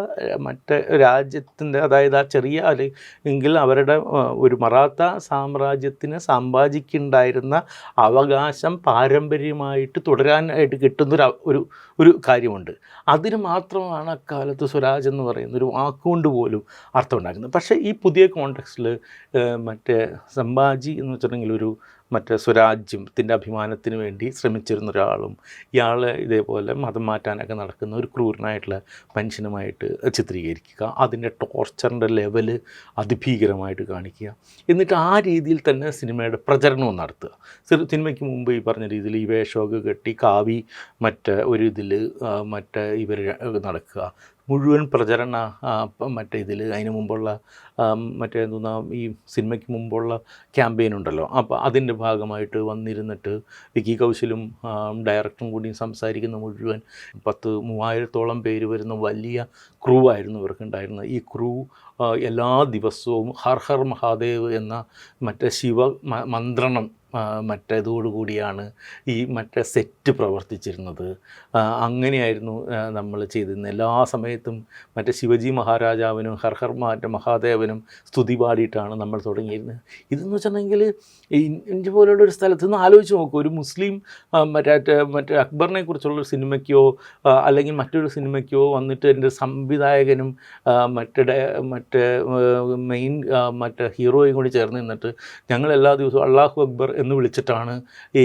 രാജ്യത്തിൻ്റെ, അതായത് ആ ചെറിയ അല്ലെങ്കിൽ അവരുടെ ഒരു മറാത്ത സാമ്രാജ്യത്തിന് സംഭാജിക്കുണ്ടായിരുന്ന അവകാശം പാരമ്പര്യമായിട്ട് തുടരാനായിട്ട് കിട്ടുന്ന ഒരു കാര്യമുണ്ട്. അതിന് മാത്രമാണ് അക്കാലത്ത് സ്വരാജ് എന്ന് പറയുന്ന ഒരു വാക്കുകൊണ്ട് പോലും അർത്ഥം ഉണ്ടാക്കുന്നത്. പക്ഷേ ഈ പുതിയ കോണ്ടെക്സ്റ്റിൽ സംഭാജി എന്ന് വെച്ചിട്ടുണ്ടെങ്കിൽ സ്വരാജ്യത്തിൻ്റെ അഭിമാനത്തിന് വേണ്ടി ശ്രമിച്ചിരുന്ന ഒരാളും ഇയാളെ ഇതേപോലെ മതം മാറ്റാനൊക്കെ നടക്കുന്ന ഒരു ക്രൂരനായിട്ടുള്ള മനുഷ്യനുമായിട്ട് ചിത്രീകരിക്കുക, അതിൻ്റെ ടോർച്ചറിൻ്റെ ലെവല് അതിഭീകരമായിട്ട് കാണിക്കുക, എന്നിട്ട് ആ രീതിയിൽ തന്നെ സിനിമയുടെ പ്രചരണവും നടത്തുക. സിനിമയ്ക്ക് മുമ്പ് ഈ പറഞ്ഞ രീതിയിൽ ഈ വേഷമൊക്കെ കെട്ടി കാവി ഇവർ നടക്കുക, മുഴുവൻ പ്രചരണ അതിന് മുമ്പുള്ള ഈ സിനിമയ്ക്ക് മുമ്പുള്ള ക്യാമ്പയിൻ ഉണ്ടല്ലോ, അപ്പോൾ അതിൻ്റെ ഭാഗമായിട്ട് വന്നിരുന്നിട്ട് വിക്കി കൗശലും ഡയറക്ടറും കൂടി സംസാരിക്കുന്ന മുഴുവൻ 10,000-3000 പേര് വരുന്ന വലിയ ക്രൂ ആയിരുന്നു ഇവർക്കുണ്ടായിരുന്നത്. ഈ ക്രൂ എല്ലാ ദിവസവും ഹർ ഹർ മഹാദേവ് എന്ന ശിവ മന്ത്രണം ഇതോടുകൂടിയാണ് ഈ സെറ്റ് പ്രവർത്തിച്ചിരുന്നത്. അങ്ങനെയായിരുന്നു നമ്മൾ ചെയ്തിരുന്നത്. എല്ലാ സമയത്തും ശിവജി മഹാരാജാവിനും ഹർ ഹർ മഹാദേവനും സ്തുതി പാടിയിട്ടാണ് നമ്മൾ തുടങ്ങിയിരുന്നത്. ഇതെന്ന് വെച്ചിട്ടുണ്ടെങ്കിൽ ഇന്ത്യ പോലുള്ളൊരു സ്ഥലത്ത് നിന്ന് ആലോചിച്ച് നോക്കും, ഒരു മുസ്ലിം അക്ബറിനെ കുറിച്ചുള്ളൊരു സിനിമയ്ക്കോ അല്ലെങ്കിൽ മറ്റൊരു സിനിമയ്ക്കോ വന്നിട്ട് എൻ്റെ സംവിധായകനും മെയിൻ ഹീറോയും കൂടി ചേർന്ന് നിന്നിട്ട് ഞങ്ങൾ എല്ലാ ദിവസവും അള്ളാഹു അക്ബർ എന്ന് വിളിച്ചിട്ടാണ് ഈ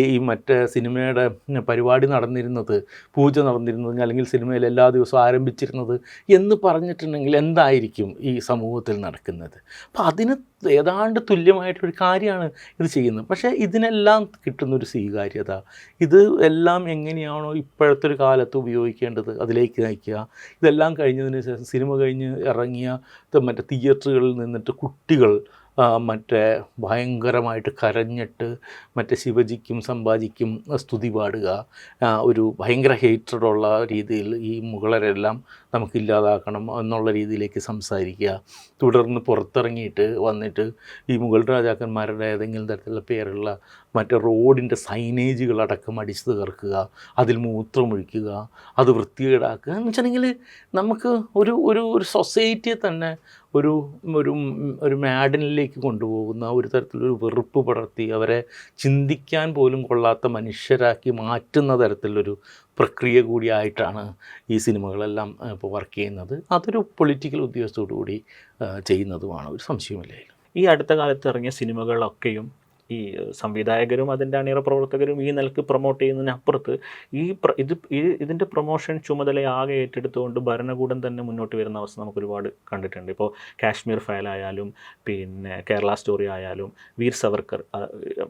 സിനിമയുടെ പരിപാടി നടന്നിരുന്നത്, പൂജ നടന്നിരുന്നത്, അല്ലെങ്കിൽ സിനിമയിൽ എല്ലാ ദിവസവും ആരംഭിച്ചിരുന്നത് എന്ന് പറഞ്ഞിട്ടുണ്ടെങ്കിൽ എന്തായിരിക്കും ഈ സമൂഹത്തിൽ നടക്കുന്നത്? അപ്പോൾ അതിന് ഏതാണ്ട് തുല്യമായിട്ടൊരു കാര്യമാണ് ഇത് ചെയ്യുന്നത്. പക്ഷേ ഇതിനെല്ലാം കിട്ടുന്നൊരു സ്വീകാര്യത, ഇത് എല്ലാം എങ്ങനെയാണോ ഇപ്പോഴത്തെ ഒരു കാലത്ത് ഉപയോഗിക്കേണ്ടത് അതിലേക്ക് നയിക്കുക. ഇതെല്ലാം കഴിഞ്ഞതിന് ശേഷം സിനിമ കഴിഞ്ഞ് ഇറങ്ങിയ തിയേറ്ററുകളിൽ നിന്നിട്ട് കുട്ടികൾ മറ്റേ ഭയങ്കരമായിട്ട് കരഞ്ഞിട്ട് മറ്റേ ശിവജിക്കും സംഭാജിക്കും സ്തുതി പാടുക, ഒരു ഭയങ്കര ഹേറ്റഡുള്ള രീതിയിൽ ഈ മുഗളരെല്ലാം നമുക്കില്ലാതാക്കണം എന്നുള്ള രീതിയിലേക്ക് സംസാരിക്കുക. തുടർന്ന് പുറത്തിറങ്ങിയിട്ട് വന്നിട്ട് ഈ മുഗൾ രാജാക്കന്മാരുടെ ഏതെങ്കിലും തരത്തിലുള്ള പേരുള്ള മറ്റേ റോഡിൻ്റെ സൈനേജുകളടക്കം അടിച്ചു തകർക്കുക, അതിൽ മൂത്രമൊഴിക്കുക, അത് വൃത്തികേടാക്കുക എന്ന് വെച്ചിട്ടുണ്ടെങ്കിൽ നമുക്ക് ഒരു ഒരു ഒരു സൊസൈറ്റിയെ തന്നെ ഒരു ഒരു ഒരു മാഡിനിലേക്ക് കൊണ്ടുപോകുന്ന ഒരു തരത്തിലൊരു വെറുപ്പ് പടർത്തി അവരെ ചിന്തിക്കാൻ പോലും കൊള്ളാത്ത മനുഷ്യരാക്കി മാറ്റുന്ന തരത്തിലൊരു പ്രക്രിയ കൂടിയായിട്ടാണ് ഈ സിനിമകളെല്ലാം ഇപ്പോൾ വർക്ക് ചെയ്യുന്നത്. അതൊരു പൊളിറ്റിക്കൽ ഉദ്ദേശത്തോടു കൂടി ചെയ്യുന്നതുമാണ്, ഒരു സംശയമില്ല. ഈ അടുത്ത കാലത്ത് ഇറങ്ങിയ സിനിമകളൊക്കെയും ഈ സംവിധായകരും അതിൻ്റെ അണിയറ പ്രവർത്തകരും ഈ നിലക്ക് പ്രൊമോട്ട് ചെയ്യുന്നതിനപ്പുറത്ത് ഇതിൻ്റെ പ്രൊമോഷൻ ചുമതലയാകെ ഏറ്റെടുത്തുകൊണ്ട് ഭരണകൂടം തന്നെ മുന്നോട്ട് വരുന്ന അവസ്ഥ നമുക്ക് ഒരുപാട് കണ്ടിട്ടുണ്ട്. ഇപ്പോൾ കാശ്മീർ ഫയൽ ആയാലും പിന്നെ കേരള സ്റ്റോറി ആയാലും വീർ സവർക്കർ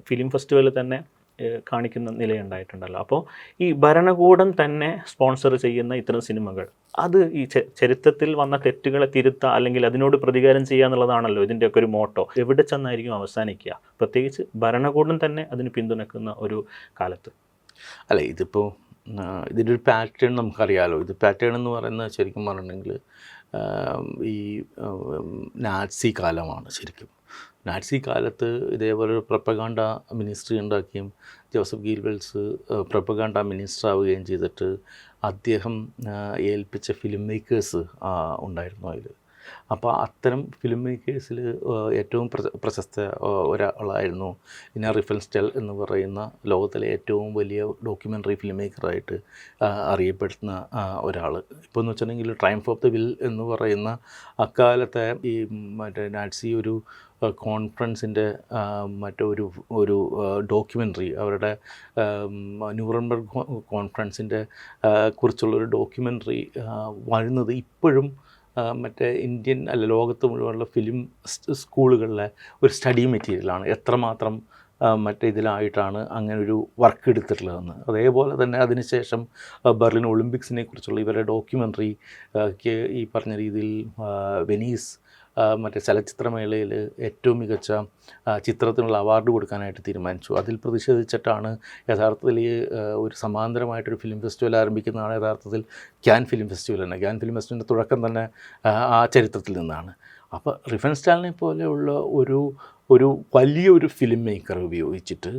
ഫിലിം ഫെസ്റ്റിവൽ തന്നെ കാണിക്കുന്ന നിലയുണ്ടായിട്ടുണ്ടല്ലോ. അപ്പോൾ ഈ ഭരണകൂടം തന്നെ സ്പോൺസർ ചെയ്യുന്ന ഇത്തരം സിനിമകൾ അത് ഈ ചരിത്രത്തിൽ വന്ന തെറ്റുകളെ തിരുത്തുക അല്ലെങ്കിൽ അതിനോട് പ്രതികാരം ചെയ്യുക എന്നുള്ളതാണല്ലോ ഇതിൻ്റെയൊക്കെ ഒരു മോട്ടോ. എവിടെ ചെന്നായിരിക്കും അവസാനിക്കുക, പ്രത്യേകിച്ച് ഭരണകൂടം തന്നെ അതിന് പിന്തുണയ്ക്കുന്ന ഒരു കാലത്ത്? അല്ല, ഇതിപ്പോൾ ഇതിൻ്റെ ഒരു പാറ്റേൺ നമുക്കറിയാമല്ലോ. ഇത് പാറ്റേൺ എന്ന് പറയുന്നത് ശരിക്കും പറഞ്ഞിട്ടുണ്ടെങ്കിൽ ഈ നാസി കാലമാണ്. ശരിക്കും നാസി കാലത്ത് ഇതേപോലെ ഒരു പ്രൊപ്പഗാണ്ട മിനിസ്ട്രി ഉണ്ടാക്കിയും ജോസഫ് ഗീൽവെൽസ് പ്രൊപ്പഗാണ്ട മിനിസ്റ്റർ ആവുകയും ചെയ്തിട്ട് അദ്ദേഹം ഏൽപ്പിച്ച ഫിലിം മേക്കേഴ്സ് ഉണ്ടായിരുന്നു അതിൽ. അപ്പോൾ അത്തരം ഫിലിം മേക്കേഴ്സിൽ ഏറ്റവും പ്രശസ്ത ഒരാളായിരുന്നു ഇന റിഫൻസ്റ്റൽ എന്ന് പറയുന്ന ലോകത്തിലെ ഏറ്റവും വലിയ ഡോക്യുമെൻ്ററി ഫിലിം മേക്കറായിട്ട് അറിയപ്പെടുന്ന ഒരാൾ. ഇപ്പോൾ എന്ന് വെച്ചിട്ടുണ്ടെങ്കിൽ ട്രയംഫ് ഓഫ് ദ വിൽ എന്ന് പറയുന്ന അക്കാലത്തെ ഈ മറ്റേ നാസി ഒരു കോൺഫറൻസിൻ്റെ മറ്റൊരു ഡോക്യുമെൻ്ററി, അവരുടെ ന്യൂറംബർഗ് കോൺഫറൻസിൻ്റെ കുറിച്ചുള്ളൊരു ഡോക്യുമെൻ്ററി വരുന്നത് ഇപ്പോഴും മറ്റേ ഇന്ത്യൻ അല്ല ലോകത്ത് മുഴുവനുള്ള ഫിലിം സ്കൂളുകളിലെ ഒരു സ്റ്റഡി മെറ്റീരിയലാണ്. എത്രമാത്രം മറ്റേ ഇതിലായിട്ടാണ് അങ്ങനൊരു വർക്ക് എടുത്തിട്ടുള്ളതെന്ന്. അതേപോലെ തന്നെ അതിനുശേഷം ബെർലിൻ ഒളിമ്പിക്സിനെ കുറിച്ചുള്ള ഇവരുടെ ഡോക്യുമെൻ്ററിക്ക് ഈ പറഞ്ഞ രീതിയിൽ വെനീസ് മറ്റേ ചലച്ചിത്രമേളയിൽ ഏറ്റവും മികച്ച ചിത്രത്തിനുള്ള അവാർഡ് കൊടുക്കാനായിട്ട് തീരുമാനിച്ചു. അതിൽ പ്രതിഷേധിച്ചിട്ടാണ് യഥാർത്ഥത്തിൽ ഒരു സമാന്തരമായിട്ടൊരു ഫിലിം ഫെസ്റ്റിവൽ ആരംഭിക്കുന്നതാണ് യഥാർത്ഥത്തിൽ ക്യാൻ ഫിലിം ഫെസ്റ്റിവൽ തന്നെ. ക്യാൻ ഫിലിം ഫെസ്റ്റിവലിൻ്റെ തുടക്കം തന്നെ ആ ചരിത്രത്തിൽ നിന്നാണ്. അപ്പോൾ റിഫൻസ്റ്റാലിനെ പോലെയുള്ള ഒരു വലിയൊരു ഫിലിം മേക്കർ ഉപയോഗിച്ചിട്ട്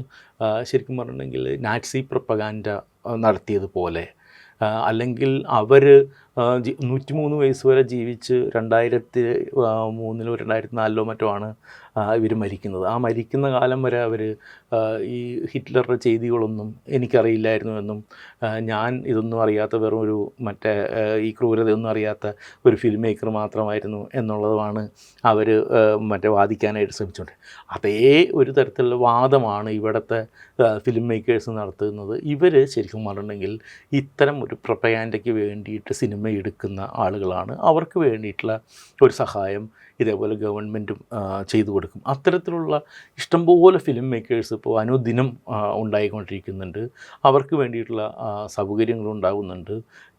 ശരിക്കും പറഞ്ഞിട്ടുണ്ടെങ്കിൽ നാസി പ്രൊപ്പഗാൻഡ നടത്തിയതുപോലെ, അല്ലെങ്കിൽ അവർ 103 വയസ്സ് വരെ ജീവിച്ച് 2003 2004 മറ്റോ ആണ് ഇവർ മരിക്കുന്നത്. ആ മരിക്കുന്ന കാലം വരെ അവർ ഈ ഹിറ്റ്ലറുടെ ചെയ്തികളൊന്നും എനിക്കറിയില്ലായിരുന്നുവെന്നും ഞാൻ ഇതൊന്നും അറിയാത്ത വെറും ഒരു മറ്റേ ഈ ക്രൂരതയൊന്നും അറിയാത്ത ഒരു ഫിലിം മേക്കർ മാത്രമായിരുന്നു എന്നുള്ളതുമാണ് അവർ മറ്റേ വാദിക്കാനായിട്ട് ശ്രമിച്ചുകൊണ്ട്. അതേ ഒരു തരത്തിലുള്ള വാദമാണ് ഇവിടുത്തെ ഫിലിം മേക്കേഴ്സ് നടത്തുന്നത്. ഇവർ ശരിക്കും പറഞ്ഞിട്ടുണ്ടെങ്കിൽ ഇത്തരം ഒരു പ്രൊപ്പഗാൻഡയ്ക്ക് വേണ്ടിയിട്ട് സിനിമ എടുക്കുന്ന ആളുകളാണ്. അവർക്ക് വേണ്ടിയിട്ടുള്ള ഒരു സഹായം ഇതേപോലെ ഗവൺമെൻറ്റും ചെയ്തു കൊടുക്കും. അത്തരത്തിലുള്ള ഇഷ്ടംപോലെ ഫിലിം മേക്കേഴ്സ് ഇപ്പോൾ അനുദിനം ഉണ്ടായിക്കൊണ്ടിരിക്കുന്നുണ്ട്. അവർക്ക് വേണ്ടിയിട്ടുള്ള സൗകര്യങ്ങളുണ്ടാകുന്നുണ്ട്.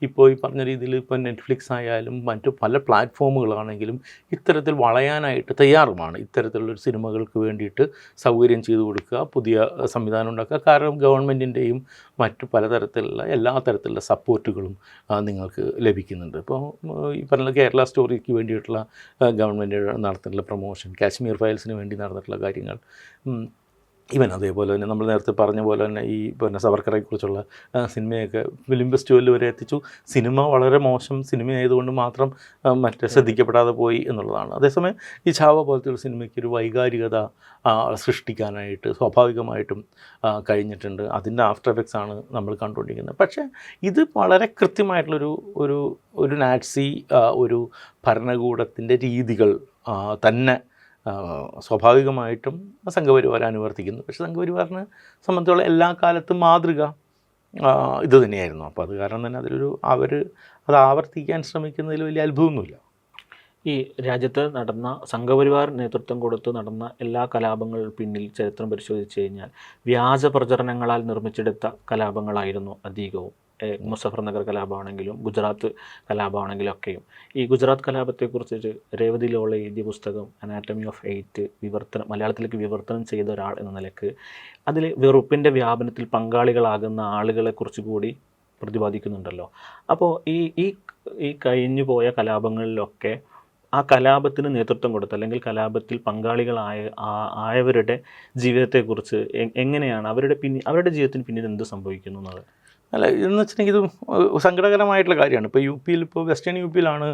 ഇപ്പോൾ ഈ പറഞ്ഞ രീതിയിൽ ഇപ്പോൾ നെറ്റ്ഫ്ലിക്സ് ആയാലും മറ്റു പല പ്ലാറ്റ്ഫോമുകളാണെങ്കിലും ഇത്തരത്തിൽ വളയാനായിട്ട് തയ്യാറുമാണ്. ഇത്തരത്തിലുള്ളൊരു സിനിമകൾക്ക് വേണ്ടിയിട്ട് സൗകര്യം ചെയ്തു കൊടുക്കുക, പുതിയ സംവിധാനം ഉണ്ടാക്കുക. കാരണം ഗവൺമെൻറ്റിൻ്റെയും മറ്റു പലതരത്തിലുള്ള എല്ലാ തരത്തിലുള്ള സപ്പോർട്ടുകളും നിങ്ങൾക്ക് ലഭിക്കുന്നുണ്ട്. ഇപ്പോൾ ഈ പറഞ്ഞ കേരള സ്റ്റോറിക്ക് വേണ്ടിയിട്ടുള്ള ഗവൺമെൻറ് നടത്തിയിട്ടുള്ള പ്രൊമോഷൻ, കാശ്മീർ ഫയൽസിന് വേണ്ടി നടന്നിട്ടുള്ള കാര്യങ്ങൾ, ഇവൻ അതേപോലെ തന്നെ നമ്മൾ നേരത്തെ പറഞ്ഞ പോലെ തന്നെ ഈ പിന്നെ സവർക്കറെക്കുറിച്ചുള്ള സിനിമയൊക്കെ ഫിലിം ഫെസ്റ്റിവലിൽ വരെ എത്തിച്ചു. സിനിമ വളരെ മോശം സിനിമയായതുകൊണ്ട് മാത്രം മറ്റേ ശ്രദ്ധിക്കപ്പെടാതെ പോയി എന്നുള്ളതാണ്. അതേസമയം ഈ ഛാവ പോലത്തെ ഒരു സിനിമയ്ക്ക് ഒരു വൈകാരികത സൃഷ്ടിക്കാനായിട്ട് സ്വാഭാവികമായിട്ടും കഴിഞ്ഞിട്ടുണ്ട്. അതിൻ്റെ ആഫ്റ്റർ എഫക്ട്സ് ആണ് നമ്മൾ കണ്ടുകൊണ്ടിരിക്കുന്നത്. പക്ഷേ ഇത് വളരെ കൃത്യമായിട്ടുള്ളൊരു ഒരു ഒരു നാസി ഒരു ഭരണകൂടത്തിൻ്റെ രീതികൾ തന്നെ സ്വാഭാവികമായിട്ടും സംഘപരിവാർ അനുവർത്തിക്കുന്നു. പക്ഷേ സംഘപരിവാറിനെ സംബന്ധിച്ചുള്ള എല്ലാ കാലത്തും മാതൃക ഇത് തന്നെയായിരുന്നു. അപ്പോൾ അത് കാരണം തന്നെ അതിലൊരു അവർ അത് ആവർത്തിക്കാൻ ശ്രമിക്കുന്നതിൽ വലിയ അത്ഭുതമൊന്നുമില്ല. ഈ രാജ്യത്ത് നടന്ന സംഘപരിവാർ നേതൃത്വം കൊടുത്ത് നടന്ന എല്ലാ കലാപങ്ങളുടെ പിന്നിൽ ചരിത്രം പരിശോധിച്ച് കഴിഞ്ഞാൽ വ്യാജ പ്രചരണങ്ങളാൽ നിർമ്മിച്ചെടുത്ത കലാപങ്ങളായിരുന്നു അധികവും. മുസഫർ നഗർ കലാപമാണെങ്കിലും ഗുജറാത്ത് കലാപമാണെങ്കിലും ഒക്കെയും. ഈ ഗുജറാത്ത് കലാപത്തെക്കുറിച്ച് രേവതി ലോള എഴുതിയ പുസ്തകം അനാറ്റമി ഓഫ് എയ്റ്റ് മലയാളത്തിലേക്ക് വിവർത്തനം ചെയ്ത ഒരാൾ എന്ന നിലക്ക് അതിൽ വെറുപ്പിൻ്റെ വ്യാപനത്തിൽ പങ്കാളികളാകുന്ന ആളുകളെക്കുറിച്ച് കൂടി പ്രതിപാദിക്കുന്നുണ്ടല്ലോ. അപ്പോൾ ഈ കഴിഞ്ഞു പോയ കലാപങ്ങളിലൊക്കെ ആ കലാപത്തിന് നേതൃത്വം കൊടുത്ത അല്ലെങ്കിൽ കലാപത്തിൽ ആയവരുടെ ജീവിതത്തെക്കുറിച്ച് എങ്ങനെയാണ് അവരുടെ ജീവിതത്തിന് പിന്നീട് എന്ത് സംഭവിക്കുന്നു എന്നത്? അല്ല, ഇതെന്ന് വെച്ചിട്ടുണ്ടെങ്കിൽ ഇത് സങ്കടകരമായിട്ടുള്ള കാര്യമാണ്. ഇപ്പോൾ യു പിയിൽ, ഇപ്പോൾ വെസ്റ്റേൺ യു പിയിലാണ്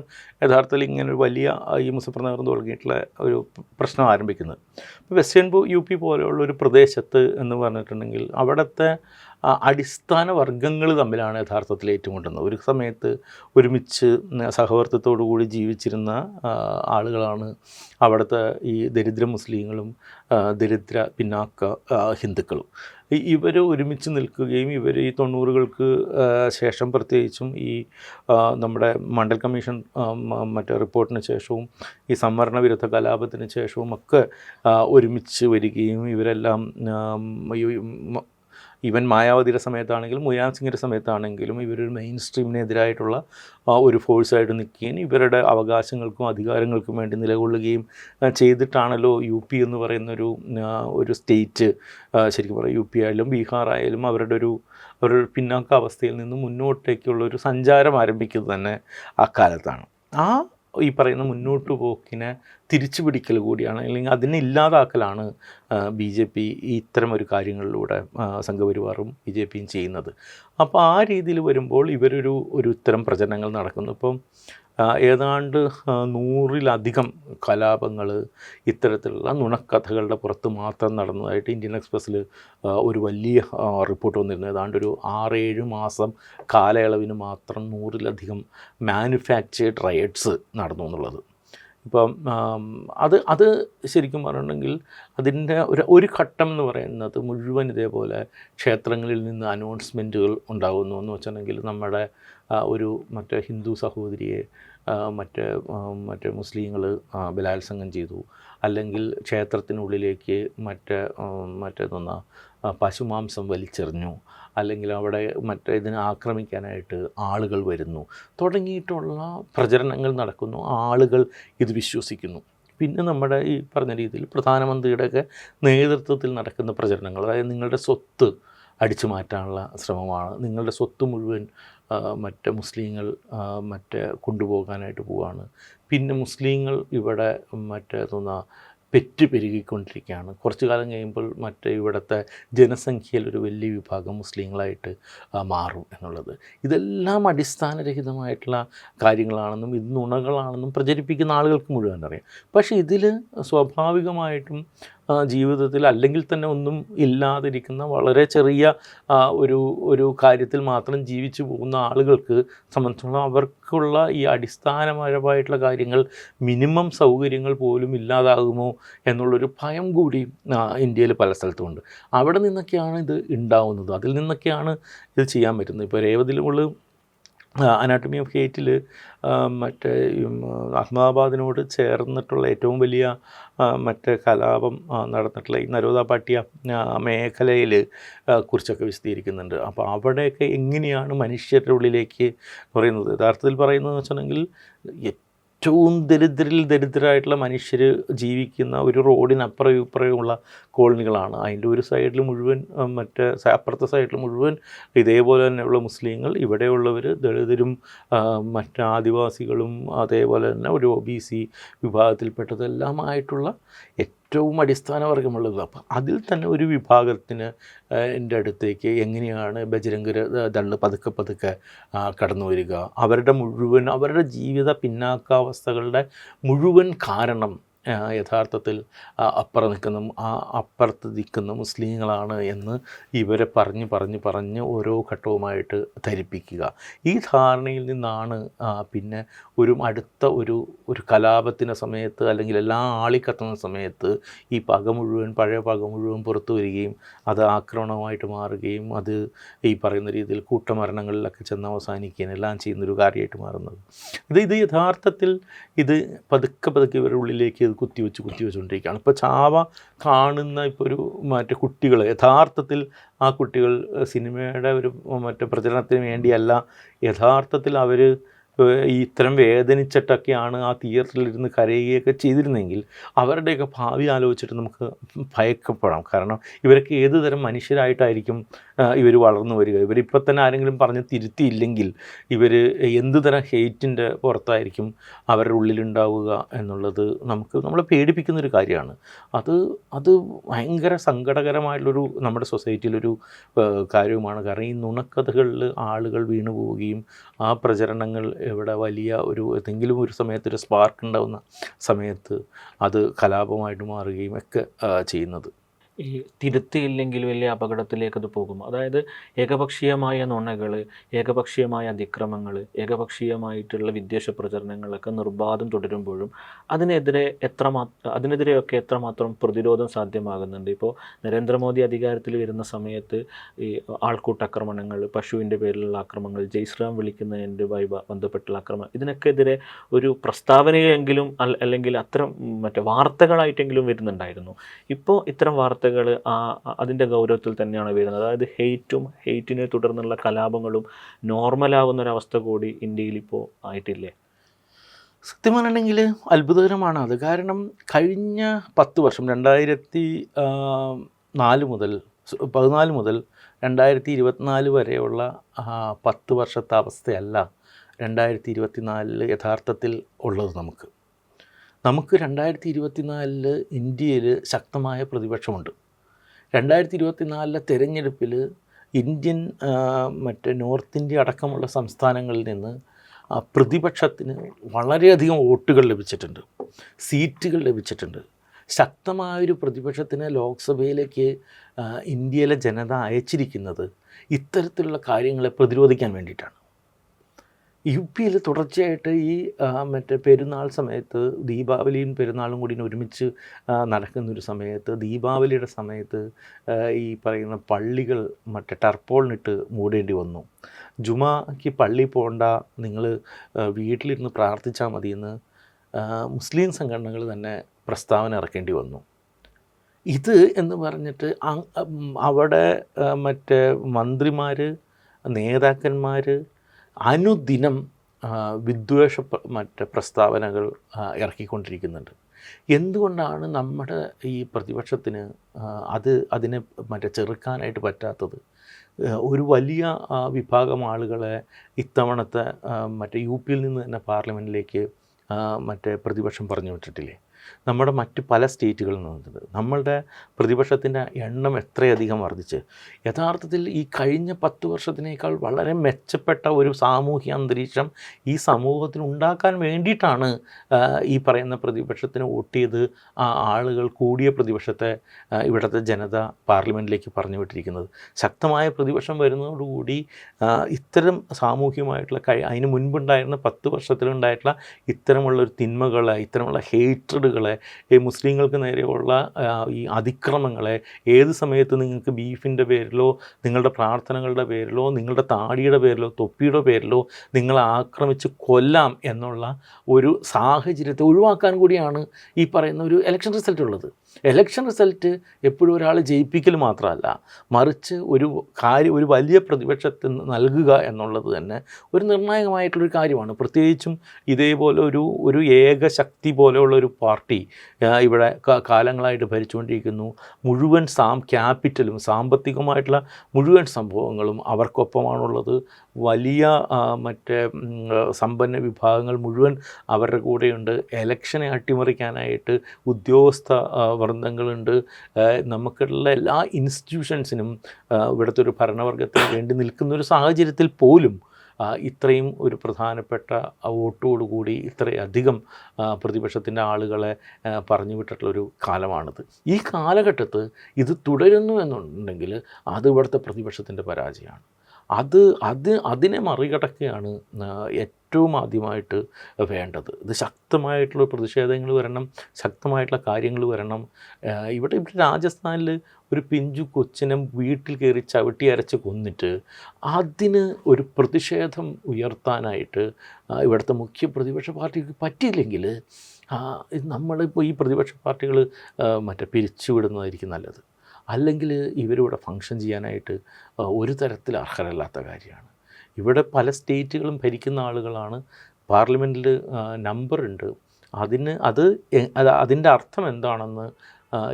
യഥാർത്ഥത്തിൽ ഇങ്ങനെ ഒരു വലിയ ഈ മുസഫർ നഗർ തുടങ്ങിയിട്ടുള്ള ഒരു പ്രശ്നം ആരംഭിക്കുന്നത്. ഇപ്പോൾ വെസ്റ്റേൺ യു പി പോലെയുള്ള ഒരു പ്രദേശത്ത് എന്ന് പറഞ്ഞിട്ടുണ്ടെങ്കിൽ അവിടുത്തെ അടിസ്ഥാന വർഗ്ഗങ്ങൾ തമ്മിലാണ് യഥാർത്ഥത്തിൽ ഏറ്റുമുട്ടുന്നത്. ഒരു സമയത്ത് ഒരുമിച്ച് സഹവർത്തിത്തോടു കൂടി ജീവിച്ചിരുന്ന ആളുകളാണ് അവിടുത്തെ ഈ ദരിദ്ര മുസ്ലിങ്ങളും ദരിദ്ര പിന്നാക്ക ഹിന്ദുക്കളും. ഇവർ ഒരുമിച്ച് നിൽക്കുകയും ഇവർ ഈ 90-കൾക്ക് ശേഷം പ്രത്യേകിച്ചും ഈ നമ്മുടെ മണ്ഡൽ കമ്മീഷൻ മറ്റേ റിപ്പോർട്ടിന് ശേഷവും ഈ സംവരണ വിരുദ്ധ കലാപത്തിന് ശേഷവും ഒക്കെ ഒരുമിച്ച് വരികയും ഇവരെല്ലാം ഈവൻ മായാവതിയുടെ സമയത്താണെങ്കിലും മുലായം സിംഗിൻ്റെ സമയത്താണെങ്കിലും ഇവരൊരു മെയിൻ സ്ട്രീമിനെതിരായിട്ടുള്ള ഒരു ഫോഴ്സായിട്ട് നിൽക്കുകയും ഇവരുടെ അവകാശങ്ങൾക്കും അധികാരങ്ങൾക്കും വേണ്ടി നിലകൊള്ളുകയും ചെയ്തിട്ടാണല്ലോ യു പി എന്ന് പറയുന്നൊരു ഒരു സ്റ്റേറ്റ്, ശരിക്കും പറയാം യു പി ആയാലും ബീഹാർ ആയാലും അവരുടെ പിന്നാക്ക അവസ്ഥയിൽ നിന്ന് മുന്നോട്ടേക്കുള്ളൊരു സഞ്ചാരം ആരംഭിക്കുന്നത് തന്നെ ആ കാലത്താണ്. ഈ പറയുന്ന മുന്നോട്ട് പോക്കിനെ തിരിച്ചു പിടിക്കൽ കൂടിയാണ്, അല്ലെങ്കിൽ അതിനെ ഇല്ലാതാക്കലാണ് ബി ജെ പി ഇത്തരം ഒരു കാര്യങ്ങളിലൂടെ സംഘപരിവാറും ബി ജെ പിയും ചെയ്യുന്നത്. അപ്പോൾ ആ രീതിയിൽ വരുമ്പോൾ ഒരു ഇത്തരം പ്രചരണങ്ങൾ നടക്കുന്നു. ഇപ്പം ഏതാണ്ട് 100-ലധികം കലാപങ്ങൾ ഇത്തരത്തിലുള്ള നുണക്കഥകളുടെ പുറത്ത് മാത്രം നടന്നതായിട്ട് ഇന്ത്യൻ എക്സ്പ്രസ്സിൽ ഒരു വലിയ റിപ്പോർട്ട് വന്നിരുന്നു. ഏതാണ്ട് ഒരു 6-7 മാസം കാലയളവിന് മാത്രം 100-ലധികം മാനുഫാക്ചേർഡ് റൈറ്റ്സ് നടന്നു എന്നുള്ളത്. ഇപ്പം അത് ശരിക്കും പറഞ്ഞിട്ടുണ്ടെങ്കിൽ അതിൻ്റെ ഒരു ഘട്ടം എന്ന് പറയുന്നത് മുഴുവൻ ഇതേപോലെ ക്ഷേത്രങ്ങളിൽ നിന്ന് അനൗൺസ്മെൻറ്റുകൾ ഉണ്ടാകുന്നു എന്ന് വെച്ചിട്ടുണ്ടെങ്കിൽ നമ്മുടെ മറ്റേ ഹിന്ദു സഹോദരിയെ മറ്റേ മുസ്ലിങ്ങൾ ബലാത്സംഗം ചെയ്തു, അല്ലെങ്കിൽ ക്ഷേത്രത്തിനുള്ളിലേക്ക് മറ്റേതൊന്ന് പശുമാംസം വലിച്ചെറിഞ്ഞു, അല്ലെങ്കിൽ അവിടെ ഇതിനെ ആക്രമിക്കാനായിട്ട് ആളുകൾ വരുന്നു തുടങ്ങിയിട്ടുള്ള പ്രചരണങ്ങൾ നടക്കുന്നു. ആളുകൾ ഇത് വിശ്വസിക്കുന്നു. പിന്നെ നമ്മുടെ ഈ പറഞ്ഞ രീതിയിൽ പ്രധാനമന്ത്രിയുടെയൊക്കെ നേതൃത്വത്തിൽ നടക്കുന്ന പ്രചരണങ്ങൾ, അതായത് നിങ്ങളുടെ സ്വത്ത് അടിച്ചു മാറ്റാനുള്ള ശ്രമമാണ്, നിങ്ങളുടെ സ്വത്ത് മുഴുവൻ മുസ്ലിങ്ങൾ കൊണ്ടുപോകാനായിട്ട് പോവുകയാണ്, പിന്നെ മുസ്ലിങ്ങൾ ഇവിടെ പെറ്റ് പെരുകിക്കൊണ്ടിരിക്കുകയാണ്, കുറച്ചു കാലം കഴിയുമ്പോൾ ഇവിടുത്തെ ജനസംഖ്യയിൽ ഒരു വലിയ വിഭാഗം മുസ്ലിങ്ങളായിട്ട് മാറും എന്നുള്ളത്, ഇതെല്ലാം അടിസ്ഥാനരഹിതമായിട്ടുള്ള കാര്യങ്ങളാണെന്നും ഇത് നുണകളാണെന്നും പ്രചരിപ്പിക്കുന്ന ആളുകൾക്ക് മുഴുവൻ അറിയാം. പക്ഷേ ഇതിൽ സ്വാഭാവികമായിട്ടും ജീവിതത്തിൽ അല്ലെങ്കിൽ തന്നെ ഒന്നും ഇല്ലാതിരിക്കുന്ന വളരെ ചെറിയ ഒരു കാര്യത്തിൽ മാത്രം ജീവിച്ചു പോകുന്ന ആളുകൾക്ക് സംബന്ധിച്ചിടത്തോളം അവർക്കുള്ള ഈ അടിസ്ഥാനപരമായിട്ടുള്ള കാര്യങ്ങൾ, മിനിമം സൗകര്യങ്ങൾ പോലും ഇല്ലാതാകുമോ എന്നുള്ളൊരു ഭയം കൂടി ഇന്ത്യയിൽ പല സ്ഥലത്തുമുണ്ട്. അവിടെ നിന്നൊക്കെയാണ് ഇത് ഉണ്ടാവുന്നത്, അതിൽ നിന്നൊക്കെയാണ് ഇത് ചെയ്യാൻ പറ്റുന്നത്. ഇപ്പോൾ രേവതിലുള്ള അനാട്ടമി ഓഫ് ഹേറ്റിൽ അഹമ്മദാബാദിനോട് ചേർന്നിട്ടുള്ള ഏറ്റവും വലിയ കലാപം നടന്നിട്ടുള്ള ഈ നരോദ പാട്ടിയ മേഖലയിൽ കുറിച്ചൊക്കെ വിശദീകരിക്കുന്നുണ്ട്. അപ്പോൾ അവിടെയൊക്കെ എങ്ങനെയാണ് മനുഷ്യരുടെ ഉള്ളിലേക്ക് പറയുന്നത്, യഥാർത്ഥത്തിൽ പറയുന്നതെന്ന് വെച്ചിട്ടുണ്ടെങ്കിൽ ഏറ്റവും ദരിദ്രരായിട്ടുള്ള മനുഷ്യർ ജീവിക്കുന്ന ഒരു റോഡിനപ്പുറം ഇപ്പുറമുള്ള കോളനികളാണ്. അതിൻ്റെ ഒരു സൈഡിൽ മുഴുവൻ അപ്പുറത്തെ സൈഡിൽ മുഴുവൻ ഇതേപോലെ തന്നെയുള്ള മുസ്ലിങ്ങൾ, ഇവിടെയുള്ളവർ ദളിതരും ആദിവാസികളും അതേപോലെ തന്നെ ഒരു OBC വിഭാഗത്തിൽപ്പെട്ടതെല്ലാമായിട്ടുള്ള ഏറ്റവും അടിസ്ഥാന വർഗമുള്ളത്. അപ്പം അതിൽ തന്നെ ഒരു വിഭാഗത്തിന് എൻ്റെ അടുത്തേക്ക് എങ്ങനെയാണ് ബജരംഗ് ദള് പതുക്കെ കടന്നു വരിക, അവരുടെ ജീവിത പിന്നാക്കാവസ്ഥകളുടെ മുഴുവൻ കാരണം യഥാർത്ഥത്തിൽ അപ്പുറത്ത് നിൽക്കുന്ന മുസ്ലിങ്ങളാണ് എന്ന് ഇവരെ പറഞ്ഞ് ഓരോ ഘട്ടവുമായിട്ട് ധരിപ്പിക്കുക. ഈ ധാരണയിൽ നിന്നാണ് പിന്നെ അടുത്ത ഒരു കലാപത്തിൻ്റെ സമയത്ത് അല്ലെങ്കിൽ എല്ലാം ആളിക്കത്തുന്ന സമയത്ത് ഈ പഴയ പക മുഴുവൻ പുറത്തു വരികയും അത് ആക്രമണമായിട്ട് മാറുകയും അത് ഈ പറയുന്ന രീതിയിൽ കൂട്ടമരണങ്ങളിലൊക്കെ ചെന്ന് അവസാനിക്കുകയും എല്ലാം ചെയ്യുന്നൊരു കാര്യമായിട്ട് മാറുന്നത്. ഇത് യഥാർത്ഥത്തിൽ ഇത് പതുക്കെ ഇവരുടെ ഉള്ളിലേക്ക് ഇത് കുത്തിവെച്ചുകൊണ്ടിരിക്കുകയാണ്. ഇപ്പോൾ ചാവ കാണുന്ന ഇപ്പോൾ കുട്ടികൾ യഥാർത്ഥത്തിൽ ആ കുട്ടികൾ സിനിമയുടെ പ്രചരണത്തിന് വേണ്ടിയല്ല, യഥാർത്ഥത്തിൽ അവർ ഇത്തരം വേദനിച്ചിട്ടൊക്കെയാണ് ആ തിയേറ്ററിലിരുന്ന് കരയുകയൊക്കെ ചെയ്തിരുന്നെങ്കിൽ അവരുടെയൊക്കെ ഭാവി ആലോചിച്ചിട്ട് നമുക്ക് ഭയക്കപ്പെടാം. കാരണം ഇവരൊക്കെ ഏത് തരം മനുഷ്യരായിട്ടായിരിക്കും ഇവർ വളർന്നു വരിക. ഇവരിപ്പോൾ തന്നെ ആരെങ്കിലും പറഞ്ഞ് തിരുത്തിയില്ലെങ്കിൽ ഇവർ എന്ത് തരം ഹെയ്റ്റിൻ്റെ പുറത്തായിരിക്കും അവരുടെ ഉള്ളിലുണ്ടാവുക എന്നുള്ളത് നമ്മളെ പേടിപ്പിക്കുന്നൊരു കാര്യമാണ്. അത് ഭയങ്കര സങ്കടകരമായിട്ടുള്ളൊരു നമ്മുടെ സൊസൈറ്റിയിലൊരു കാര്യവുമാണ്. കാരണം ഈ നുണക്കഥകളിൽ ആളുകൾ വീണു പോവുകയും ആ പ്രചരണങ്ങൾ ഇവിടെ വലിയ ഏതെങ്കിലും ഒരു സമയത്ത് ഒരു സ്പാർക്ക് ഉണ്ടാകുന്ന സമയത്ത് അത് കലാപമായിട്ട് മാറുകയും ഒക്കെ ചെയ്യുന്നത്. ഈ തിരുത്തിയില്ലെങ്കിൽ വലിയ അപകടത്തിലേക്ക് അത് പോകും. അതായത് ഏകപക്ഷീയമായ നുണകൾ, ഏകപക്ഷീയമായ അതിക്രമങ്ങൾ, ഏകപക്ഷീയമായിട്ടുള്ള വിദ്വേഷ പ്രചരണങ്ങളൊക്കെ നിർബാധം തുടരുമ്പോഴും അതിനെതിരെയൊക്കെ എത്രമാത്രം പ്രതിരോധം സാധ്യമാകുന്നുണ്ട്. ഇപ്പോൾ നരേന്ദ്രമോദി അധികാരത്തിൽ വരുന്ന സമയത്ത് ഈ ആൾക്കൂട്ടാക്രമണങ്ങൾ, പശുവിൻ്റെ പേരിലുള്ള ആക്രമണങ്ങൾ, ജയ്ശ്രാം വിളിക്കുന്നതിൻ്റെയുമായി ബന്ധപ്പെട്ടുള്ള ആക്രമണം, ഇതിനൊക്കെതിരെ ഒരു പ്രസ്താവനയെങ്കിലും അല്ലെങ്കിൽ അത്തരം വാർത്തകളായിട്ടെങ്കിലും വരുന്നുണ്ടായിരുന്നു. ഇപ്പോൾ ഇത്തരം വാർത്തകൾ അതിൻ്റെ ഗൗരവത്തിൽ തന്നെയാണ് വരുന്നത്. അതായത് ഹെയ്റ്റിനെ തുടർന്നുള്ള കലാപങ്ങളും നോർമലാവുന്നൊരവസ്ഥ കൂടി ഇന്ത്യയിൽ ഇപ്പോൾ ആയിട്ടില്ലേ? സത്യം പറഞ്ഞിട്ടുണ്ടെങ്കിൽ അത്ഭുതകരമാണ് അത്. കാരണം കഴിഞ്ഞ 10 വർഷം 2014 മുതൽ 2024 വരെയുള്ള 10 വർഷത്തെ അവസ്ഥയല്ല 2024 യഥാർത്ഥത്തിൽ ഉള്ളത്. നമുക്ക് 2024 ഇന്ത്യയിൽ ശക്തമായ പ്രതിപക്ഷമുണ്ട്. 2024 തെരഞ്ഞെടുപ്പിൽ ഇന്ത്യൻ നോർത്ത് ഇന്ത്യ അടക്കമുള്ള സംസ്ഥാനങ്ങളിൽ നിന്ന് പ്രതിപക്ഷത്തിന് വളരെയധികം വോട്ടുകൾ ലഭിച്ചിട്ടുണ്ട്, സീറ്റുകൾ ലഭിച്ചിട്ടുണ്ട്. ശക്തമായൊരു പ്രതിപക്ഷത്തിന് ലോക്സഭയിലേക്ക് ഇന്ത്യയിലെ ജനത അയച്ചിരിക്കുന്നത് ഇത്തരത്തിലുള്ള കാര്യങ്ങളെ പ്രതിരോധിക്കാൻ വേണ്ടിയിട്ടാണ്. യുപിയിൽ തുടർച്ചയായിട്ട് ഈ പെരുന്നാൾ സമയത്ത്, ദീപാവലിയും പെരുന്നാളും കൂടി ഒരുമിച്ച് നടക്കുന്നൊരു സമയത്ത്, ദീപാവലിയുടെ സമയത്ത് ഈ പറയുന്ന പള്ളികൾ ടർപ്പോളിനിട്ട് മൂടേണ്ടി വന്നു. ജുമാക്ക് പള്ളി പോകണ്ട, നിങ്ങൾ വീട്ടിലിരുന്ന് പ്രാർത്ഥിച്ചാൽ മതിയെന്ന് മുസ്ലിം സംഘടനകൾ തന്നെ പ്രസ്താവന ഇറക്കേണ്ടി വന്നു. ഇത് എന്ന് പറഞ്ഞിട്ട് അവിടെ മന്ത്രിമാർ, നേതാക്കന്മാർ അനുദിനം വിദ്വേഷ പ്രസ്താവനകൾ ഇറക്കിക്കൊണ്ടിരിക്കുന്നുണ്ട്. എന്തുകൊണ്ടാണ് നമ്മുടെ ഈ പ്രതിപക്ഷത്തിന് അതിനെ ചെറുക്കാനായിട്ട് പറ്റാത്തത്? ഒരു വലിയ വിഭാഗം ആളുകളെ ഇത്തവണത്തെ യുപിയിൽ നിന്ന് തന്നെ പാർലമെൻറ്റിലേക്ക് പ്രതിപക്ഷം പറഞ്ഞു വിട്ടിട്ടില്ലേ? നമ്മുടെ മറ്റ് പല സ്റ്റേറ്റുകളിൽ നിന്നത് നമ്മളുടെ പ്രതിപക്ഷത്തിൻ്റെ എണ്ണം എത്രയധികം വർദ്ധിച്ച് യഥാർത്ഥത്തിൽ ഈ കഴിഞ്ഞ 10 വർഷത്തിനേക്കാൾ വളരെ മെച്ചപ്പെട്ട ഒരു സാമൂഹ്യ അന്തരീക്ഷം ഈ സമൂഹത്തിന് ഉണ്ടാക്കാൻ വേണ്ടിയിട്ടാണ് ഈ പറയുന്ന പ്രതിപക്ഷത്തിന് വോട്ട് ചെയ്ത് ആളുകൾ കൂടിയ പ്രതിപക്ഷത്തെ ഇവിടുത്തെ ജനത പാർലമെൻറ്റിലേക്ക് പറഞ്ഞു വിട്ടിരിക്കുന്നത്. ശക്തമായ പ്രതിപക്ഷം വരുന്നതോടുകൂടി ഇത്തരം സാമൂഹ്യമായിട്ടുള്ള അതിന് മുൻപുണ്ടായിരുന്ന 10 വർഷത്തിലുണ്ടായിട്ടുള്ള ഇത്തരമുള്ളൊരു തിന്മകളെ, ഇത്തരമുള്ള ഹേറ്റ്രഡുകളെ, ഈ മുസ്ലിങ്ങൾക്ക് നേരെയുള്ള ഈ അതിക്രമങ്ങളെ ഏത് സമയത്ത് നിങ്ങൾക്ക് ബീഫിൻ്റെ പേരിലോ നിങ്ങളുടെ പ്രാർത്ഥനകളുടെ പേരിലോ നിങ്ങളുടെ താടിയുടെ പേരിലോ തൊപ്പിയുടെ പേരിലോ നിങ്ങളെ ആക്രമിച്ച് കൊല്ലാം എന്നുള്ള ഒരു സാഹചര്യത്തെ ഒഴിവാക്കാൻ കൂടിയാണ് ഈ പറയുന്ന ഒരു ഇലക്ഷൻ റിസൾട്ട് ഉള്ളത്. ഇലക്ഷൻ റിസൾട്ട് എപ്പോഴും ഒരാൾ ജയിപ്പിക്കൽ മാത്രമല്ല, മറിച്ച് ഒരു വലിയ പ്രതിപക്ഷത്തിന് നൽകുക എന്നുള്ളത് തന്നെ ഒരു നിർണായകമായിട്ടുള്ളൊരു കാര്യമാണ്. പ്രത്യേകിച്ചും ഇതേപോലെ ഒരു ഏകശക്തി പോലെയുള്ള ഒരു പാർട്ടി ഇവിടെ കാലങ്ങളായിട്ട് ഭരിച്ചുകൊണ്ടിരിക്കുന്നു. മുഴുവൻ ക്യാപിറ്റലും സാമ്പത്തികമായിട്ടുള്ള മുഴുവൻ സംഭവങ്ങളും അവർക്കൊപ്പമാണുള്ളത്. വലിയ സമ്പന്ന വിഭാഗങ്ങൾ മുഴുവൻ അവരുടെ കൂടെയുണ്ട്. ഇലക്ഷനെ അട്ടിമറിക്കാനായിട്ട് ഉദ്യോഗസ്ഥ വൃന്ദങ്ങളുണ്ട്. നമുക്കുള്ള എല്ലാ ഇൻസ്റ്റിറ്റ്യൂഷൻസിനും ഇവിടുത്തെ ഒരു ഭരണവർഗത്തിന് വേണ്ടി നിൽക്കുന്നൊരു സാഹചര്യത്തിൽ പോലും ഇത്രയും ഒരു പ്രധാനപ്പെട്ട വോട്ടോടുകൂടി ഇത്രയധികം പ്രതിപക്ഷത്തിൻ്റെ ആളുകളെ പറഞ്ഞു വിട്ടിട്ടുള്ളൊരു കാലമാണിത്. ഈ കാലഘട്ടത്ത് ഇത് തുടരുന്നു എന്നുണ്ടെങ്കിൽ അത് ഇവിടുത്തെ പ്രതിപക്ഷത്തിൻ്റെ പരാജയമാണ്. അതിനെ മറികടക്കുകയാണ് ഏറ്റവും ആദ്യമായിട്ട് വേണ്ടത്. ഇത് ശക്തമായിട്ടുള്ള പ്രതിഷേധങ്ങൾ വരണം, ശക്തമായിട്ടുള്ള കാര്യങ്ങൾ വരണം. ഇവിടെ രാജസ്ഥാനിൽ ഒരു പിഞ്ചു കൊച്ചിനെ വീട്ടിൽ കയറി ചവിട്ടി അരച്ച് കൊന്നിട്ട് അതിന് ഒരു പ്രതിഷേധം ഉയർത്താനായിട്ട് ഇവിടുത്തെ മുഖ്യ പ്രതിപക്ഷ പാർട്ടിക്ക് പറ്റിയില്ലെങ്കിൽ നമ്മളിപ്പോൾ ഈ പ്രതിപക്ഷ പാർട്ടികൾ പിരിച്ചുവിടുന്നതായിരിക്കും നല്ലത്. അല്ലെങ്കിൽ ഇവരിവിടെ ഫങ്ഷൻ ചെയ്യാനായിട്ട് ഒരു തരത്തിൽ അർഹരല്ലാത്ത കാര്യമാണ്. ഇവിടെ പല സ്റ്റേറ്റുകളും ഭരിക്കുന്ന ആളുകളാണ്, പാർലമെൻറ്റിൽ നമ്പറുണ്ട്. അതിൻ്റെ അർത്ഥം എന്താണെന്ന്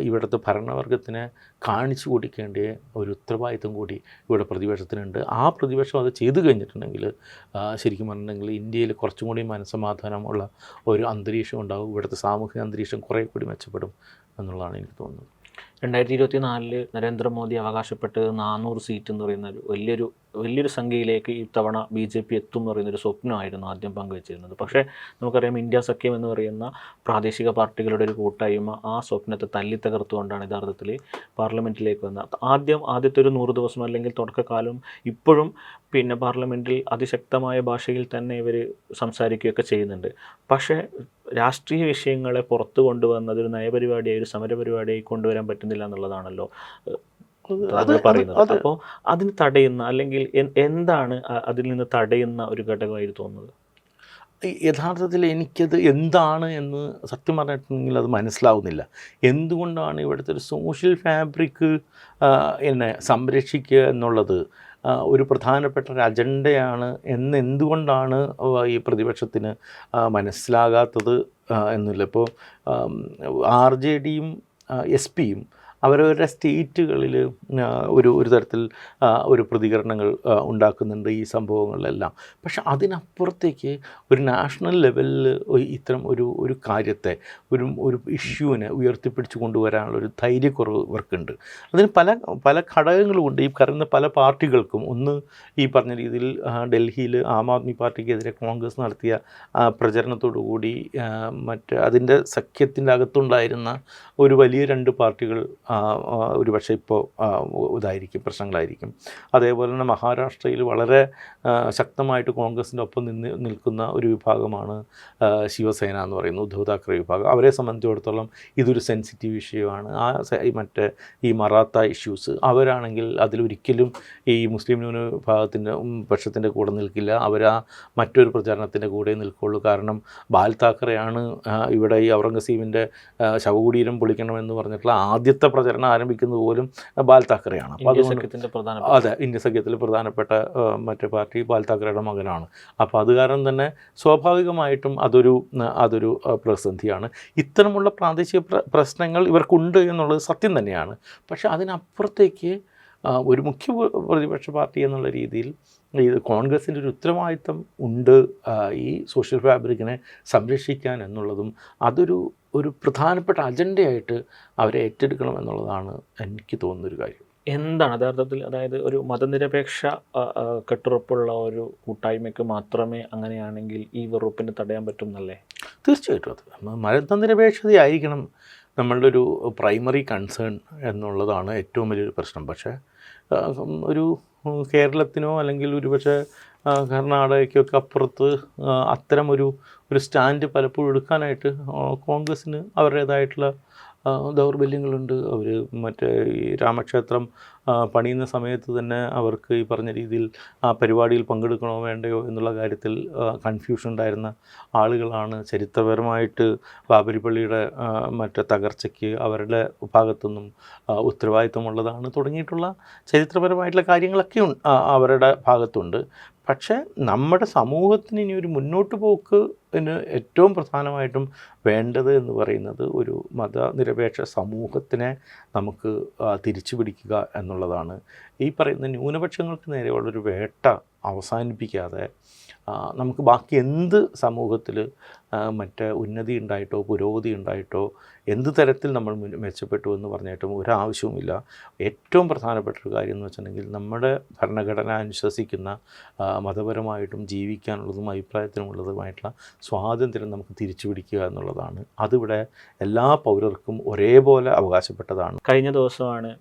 ഇവിടുത്തെ ഭരണവർഗത്തിന് കാണിച്ചു കൊടുക്കേണ്ട ഒരു ഉത്തരവാദിത്വം കൂടി ഇവിടെ പ്രതിപക്ഷത്തിനുണ്ട്. ആ പ്രതിപക്ഷം അത് ചെയ്തു കഴിഞ്ഞിട്ടുണ്ടെങ്കിൽ ശരിക്കും പറഞ്ഞിട്ടുണ്ടെങ്കിൽ ഇന്ത്യയിൽ കുറച്ചും കൂടി മനസ്സമാധാനമുള്ള ഒരു അന്തരീക്ഷം ഉണ്ടാകും. ഇവിടുത്തെ സാമൂഹിക അന്തരീക്ഷം കുറേ കൂടി മെച്ചപ്പെടും എന്നുള്ളതാണ് എനിക്ക് തോന്നുന്നത്. 2024 നരേന്ദ്രമോദി അവകാശപ്പെട്ടത് 400 സീറ്റ് എന്ന് പറയുന്ന വലിയൊരു സംഖ്യയിലേക്ക് ഈ തവണ BJP എത്തും എന്ന് പറയുന്നൊരു സ്വപ്നമായിരുന്നു ആദ്യം പങ്കുവച്ചിരുന്നത്. പക്ഷേ നമുക്കറിയാം, ഇന്ത്യ സഖ്യം എന്ന് പറയുന്ന പ്രാദേശിക പാർട്ടികളുടെ ഒരു കൂട്ടായ്മ ആ സ്വപ്നത്തെ തല്ലിത്തകർത്തുകൊണ്ടാണ് യഥാർത്ഥത്തിൽ പാർലമെൻറ്റിലേക്ക് വന്നത്. ആദ്യത്തെ ഒരു 100 ദിവസം അല്ലെങ്കിൽ തുടക്കകാലം ഇപ്പോഴും പാർലമെൻറ്റിൽ അതിശക്തമായ ഭാഷയിൽ തന്നെ ഇവർ സംസാരിക്കുകയൊക്കെ ചെയ്യുന്നുണ്ട്. പക്ഷേ രാഷ്ട്രീയ വിഷയങ്ങളെ പുറത്തു കൊണ്ടുവന്നത് ഒരു നയപരിപാടിയായി, ഒരു സമരപരിപാടിയായി കൊണ്ടുവരാൻ പറ്റുന്നില്ല എന്നുള്ളതാണല്ലോ പറയുന്നത്. അപ്പോൾ അതിന് തടയുന്ന, അല്ലെങ്കിൽ എന്താണ് അതിൽ നിന്ന് തടയുന്ന ഒരു ഘടകമായി തോന്നുന്നത്? യഥാർത്ഥത്തിൽ എനിക്കത് എന്താണ് എന്ന് സത്യം പറഞ്ഞിട്ടുണ്ടെങ്കിൽ അത് മനസ്സിലാവുന്നില്ല. എന്തുകൊണ്ടാണ് ഇവിടുത്തെ ഒരു സോഷ്യൽ ഫാബ്രിക് സംരക്ഷിക്കുക എന്നുള്ളത് ഒരു പ്രധാനപ്പെട്ട ഒരു അജണ്ടയാണ് എന്തുകൊണ്ടാണ് ഈ പ്രതിപക്ഷത്തിന് മനസ്സിലാകാത്തത് എന്നില്ല. ഇപ്പോൾ RJDയും SP-യും അവരവരുടെ സ്റ്റേറ്റുകളിൽ ഒരു തരത്തിൽ ഒരു പ്രതികരണങ്ങൾ ഉണ്ടാക്കുന്നുണ്ട് ഈ സംഭവങ്ങളിലെല്ലാം. പക്ഷെ അതിനപ്പുറത്തേക്ക് ഒരു നാഷണൽ ലെവലിൽ ഇത്തരം ഒരു കാര്യത്തെ ഒരു ഇഷ്യൂവിനെ ഉയർത്തിപ്പിടിച്ച് കൊണ്ടുവരാനുള്ളൊരു ധൈര്യക്കുറവ് ഇവർക്കുണ്ട്. അതിന് പല ഘടകങ്ങളുമുണ്ട്. ഈ പറയുന്ന പല പാർട്ടികൾക്കും ഒന്ന് ഈ പറഞ്ഞ രീതിയിൽ ഡൽഹിയിൽ ആം ആദ്മി പാർട്ടിക്കെതിരെ കോൺഗ്രസ് നടത്തിയ പ്രചരണത്തോടുകൂടി അതിൻ്റെ സഖ്യത്തിൻ്റെ അകത്തുണ്ടായിരുന്ന ഒരു വലിയ 2 പാർട്ടികൾ ഒരു പക്ഷേ ഇപ്പോൾ പ്രശ്നങ്ങളായിരിക്കും. അതേപോലെ തന്നെ മഹാരാഷ്ട്രയിൽ വളരെ ശക്തമായിട്ട് കോൺഗ്രസിൻ്റെ ഒപ്പം നിൽക്കുന്ന ഒരു വിഭാഗമാണ് ശിവസേന എന്ന് പറയുന്ന ഉദ്ധവ് താക്കറെ വിഭാഗം. അവരെ സംബന്ധിച്ചിടത്തോളം ഇതൊരു സെൻസിറ്റീവ് വിഷയമാണ്. ഈ മറാത്ത ഇഷ്യൂസ്, അവരാണെങ്കിൽ അതിലൊരിക്കലും ഈ മുസ്ലിം ന്യൂനവിഭാഗത്തിൻ്റെ പക്ഷത്തിൻ്റെ കൂടെ നിൽക്കില്ല. മറ്റൊരു പ്രചാരണത്തിൻ്റെ കൂടെ നിൽക്കുള്ളൂ. കാരണം ബാൽ താക്കറെയാണ് ഇവിടെ ഈ ഔറംഗസീബിൻ്റെ ശവകുടീരം പൊളിക്കണമെന്ന് പറഞ്ഞിട്ടുള്ള ആദ്യത്തെ പ്രചരണം ആരംഭിക്കുന്നത് പോലും ബാൽ താക്കറെയാണ്. അപ്പോൾ അതുകൊണ്ട് ഇന്ത്യ സഖ്യത്തിൽ പ്രധാനപ്പെട്ട മറ്റു പാർട്ടി ബാൽ താക്കറയുടെ മകനാണ്. അപ്പോൾ അത് കാരണം തന്നെ സ്വാഭാവികമായിട്ടും അതൊരു പ്രതിസന്ധിയാണ്. ഇത്തരമുള്ള പ്രാദേശിക പ്രശ്നങ്ങൾ ഇവർക്കുണ്ട് എന്നുള്ളത് സത്യം തന്നെയാണ്. പക്ഷേ അതിനപ്പുറത്തേക്ക് ഒരു മുഖ്യ പ്രതിപക്ഷ പാർട്ടി എന്നുള്ള രീതിയിൽ കോൺഗ്രസിൻ്റെ ഒരു ഉത്തരവാദിത്തം ഉണ്ട് ഈ സോഷ്യൽ ഫാബ്രിക്കിനെ സംരക്ഷിക്കാൻ എന്നുള്ളതും ഒരു പ്രധാനപ്പെട്ട അജണ്ടയായിട്ട് അവരെ ഏറ്റെടുക്കണം എന്നുള്ളതാണ് എനിക്ക് തോന്നുന്നൊരു കാര്യം. എന്താണ് യഥാർത്ഥത്തിൽ, അതായത് ഒരു മതനിരപേക്ഷ കെട്ടുറപ്പുള്ള ഒരു കൂട്ടായ്മയ്ക്ക് മാത്രമേ അങ്ങനെയാണെങ്കിൽ ഈ വെറുപ്പിനെ തടയാൻ പറ്റും എന്നല്ലേ? തീർച്ചയായിട്ടും അത് മതനിരപേക്ഷതയായിരിക്കണം നമ്മളുടെ ഒരു പ്രൈമറി കൺസേൺ എന്നുള്ളതാണ് ഏറ്റവും വലിയൊരു പ്രശ്നം. പക്ഷേ ഒരു കേരളത്തിനോ അല്ലെങ്കിൽ ഒരുപക്ഷെ കർണാടകയ്ക്കൊക്കെ അപ്പുറത്ത് അത്തരം ഒരു സ്റ്റാൻഡ് പലപ്പോഴും എടുക്കാനായിട്ട് കോൺഗ്രസ്സിന് അവരുടേതായിട്ടുള്ള ദൗർബല്യങ്ങളുണ്ട്. അവർ ഈ രാമക്ഷേത്രം പണിയുന്ന സമയത്ത് തന്നെ അവർക്ക് ഈ പറഞ്ഞ രീതിയിൽ ആ പരിപാടിയിൽ പങ്കെടുക്കണോ വേണ്ടയോ എന്നുള്ള കാര്യത്തിൽ കൺഫ്യൂഷൻ ഉണ്ടായിരുന്ന ആളുകളാണ്. ചരിത്രപരമായിട്ട് ബാബരി പള്ളിയുടെ തകർച്ചയ്ക്ക് അവരുടെ ഭാഗത്തുനിന്നും ഉത്തരവാദിത്വമുള്ളതാണ് തുടങ്ങിയിട്ടുള്ള ചരിത്രപരമായിട്ടുള്ള കാര്യങ്ങളൊക്കെ അവരുടെ ഭാഗത്തുണ്ട്. പക്ഷേ നമ്മുടെ സമൂഹത്തിന് ഇനി ഒരു മുന്നോട്ട് പോക്കിന് ഏറ്റവും പ്രധാനമായിട്ടും വേണ്ടത് എന്ന് പറയുന്നത് ഒരു മതനിരപേക്ഷ സമൂഹത്തിനെ നമുക്ക് തിരിച്ചു പിടിക്കുക എന്നുള്ളതാണ്. ഈ പറയുന്ന ന്യൂനപക്ഷങ്ങൾക്ക് നേരെയുള്ളൊരു വേട്ട അവസാനിപ്പിക്കാതെ നമുക്ക് ബാക്കി എന്ത് സമൂഹത്തിൽ മറ്റേ ഉന്നതി ഉണ്ടായിട്ടോ പുരോഗതി ഉണ്ടായിട്ടോ എന്ത് തരത്തിൽ നമ്മൾ മെച്ചപ്പെട്ടു എന്ന് പറഞ്ഞിട്ടും ഒരാവശ്യവുമില്ല. ഏറ്റവും പ്രധാനപ്പെട്ടൊരു കാര്യം എന്ന് വെച്ചിട്ടുണ്ടെങ്കിൽ നമ്മുടെ ഭരണഘടന അനുശാസിക്കുന്ന മതപരമായിട്ടും ജീവിക്കാനുള്ളതും അഭിപ്രായത്തിനുമുള്ളതുമായിട്ടുള്ള സ്വാതന്ത്ര്യം നമുക്ക് തിരിച്ചു പിടിക്കുക എന്നുള്ളതാണ്. അതിവിടെ എല്ലാ പൗരർക്കും ഒരേപോലെ അവകാശപ്പെട്ടതാണ്. കഴിഞ്ഞ ദിവസമാണ്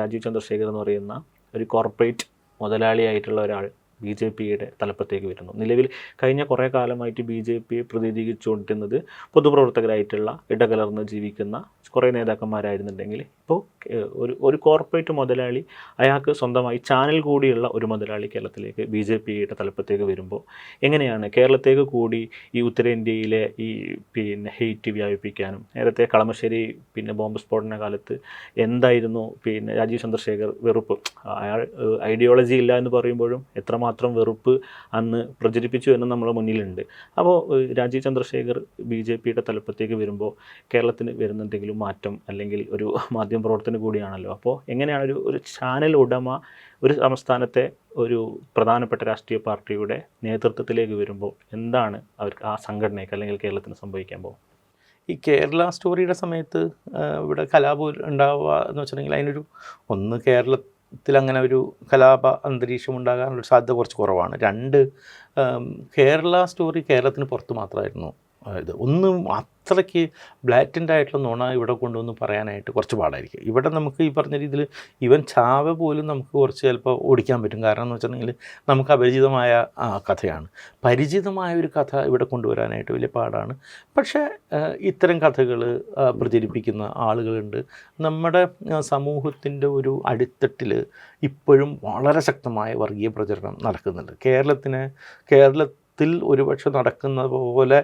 രാജീവ് ചന്ദ്രശേഖർ എന്ന് പറയുന്ന ഒരു കോർപ്പറേറ്റ് മുതലാളിയായിട്ടുള്ള ഒരാൾ BJPയുടെ തലപ്പത്തേക്ക് വരുന്നു. നിലവിൽ കഴിഞ്ഞ കുറേ കാലമായിട്ട് BJPയെ പ്രതിനിധീകരിച്ചുകൊണ്ടിരുന്നത് പൊതുപ്രവർത്തകരായിട്ടുള്ള ഇടകലർന്ന് ജീവിക്കുന്ന കുറേ നേതാക്കന്മാരായിരുന്നുണ്ടെങ്കിൽ ഇപ്പോൾ ഒരു കോർപ്പറേറ്റ് മുതലാളി, അയാൾക്ക് സ്വന്തമായി ചാനൽ കൂടിയുള്ള ഒരു മുതലാളി കേരളത്തിലേക്ക് BJPയുടെ തലപ്പത്തേക്ക് വരുമ്പോൾ എങ്ങനെയാണ് കേരളത്തേക്ക് കൂടി ഈ ഉത്തരേന്ത്യയിലെ ഈ ഹെയ്റ്റ് വ്യാപിപ്പിക്കാനും, നേരത്തെ കളമശ്ശേരി ബോംബ് സ്ഫോടന കാലത്ത് എന്തായിരുന്നു രാജീവ് ചന്ദ്രശേഖർ വെറുപ്പ്, അയാൾ ഐഡിയോളജി ഇല്ല എന്ന് പറയുമ്പോഴും എത്രമാത്രം വെറുപ്പ് അന്ന് പ്രചരിപ്പിച്ചു എന്ന് നമ്മുടെ മുന്നിലുണ്ട്. അപ്പോൾ രാജീവ് ചന്ദ്രശേഖർ BJPയുടെ തലപ്പത്തേക്ക് വരുമ്പോൾ കേരളത്തിന് വരുന്ന എന്തെങ്കിലും മാറ്റം, അല്ലെങ്കിൽ ഒരു മാധ്യമപ്രവർത്തനം കൂടിയാണല്ലോ, അപ്പോൾ എങ്ങനെയാണ് ഒരു ചാനൽ ഉടമ ഒരു സംസ്ഥാനത്തെ ഒരു പ്രധാനപ്പെട്ട രാഷ്ട്രീയ പാർട്ടിയുടെ നേതൃത്വത്തിലേക്ക് വരുമ്പോൾ എന്താണ് അവർക്ക് ആ സംഘടനയ്ക്ക് അല്ലെങ്കിൽ കേരളത്തിന് സംഭവിക്കാൻ പോകും? ഈ കേരള സ്റ്റോറിയുടെ സമയത്ത് ഇവിടെ കലാപം ഉണ്ടാവുക എന്ന് വെച്ചിട്ടുണ്ടെങ്കിൽ അതിനൊരു കേരളത്തിൽ അങ്ങനെ ഒരു കലാപ അന്തരീക്ഷം ഉണ്ടാകാനുള്ള സാധ്യത കുറച്ച് കുറവാണ്. 2, കേരള സ്റ്റോറി കേരളത്തിന് പുറത്ത് മാത്രമായിരുന്നു ഇത്. അത്രയ്ക്ക് ബ്ലാറ്റൻ്റ് ആയിട്ടുള്ള നുണ ഇവിടെ കൊണ്ടുവന്ന് പറയാനായിട്ട് കുറച്ച് പാടായിരിക്കും. ഇവിടെ നമുക്ക് ഈ പറഞ്ഞ രീതിയിൽ ഇവൻ ചാവ പോലും നമുക്ക് കുറച്ച് ചിലപ്പോൾ ഓടിക്കാൻ പറ്റും. കാരണം എന്ന് വെച്ചിട്ടുണ്ടെങ്കിൽ നമുക്ക് അപരിചിതമായ കഥയാണ്. പരിചിതമായ ഒരു കഥ ഇവിടെ കൊണ്ടുവരാനായിട്ട് വലിയ പാടാണ്. പക്ഷേ ഇത്തരം കഥകൾ പ്രചരിപ്പിക്കുന്ന ആളുകളുണ്ട്. നമ്മുടെ സമൂഹത്തിൻ്റെ ഒരു അടിത്തട്ടിൽ ഇപ്പോഴും വളരെ ശക്തമായ വർഗീയ പ്രചരണം നടക്കുന്നുണ്ട്. കേരളത്തിൽ ഒരുപക്ഷെ നടക്കുന്ന പോലെ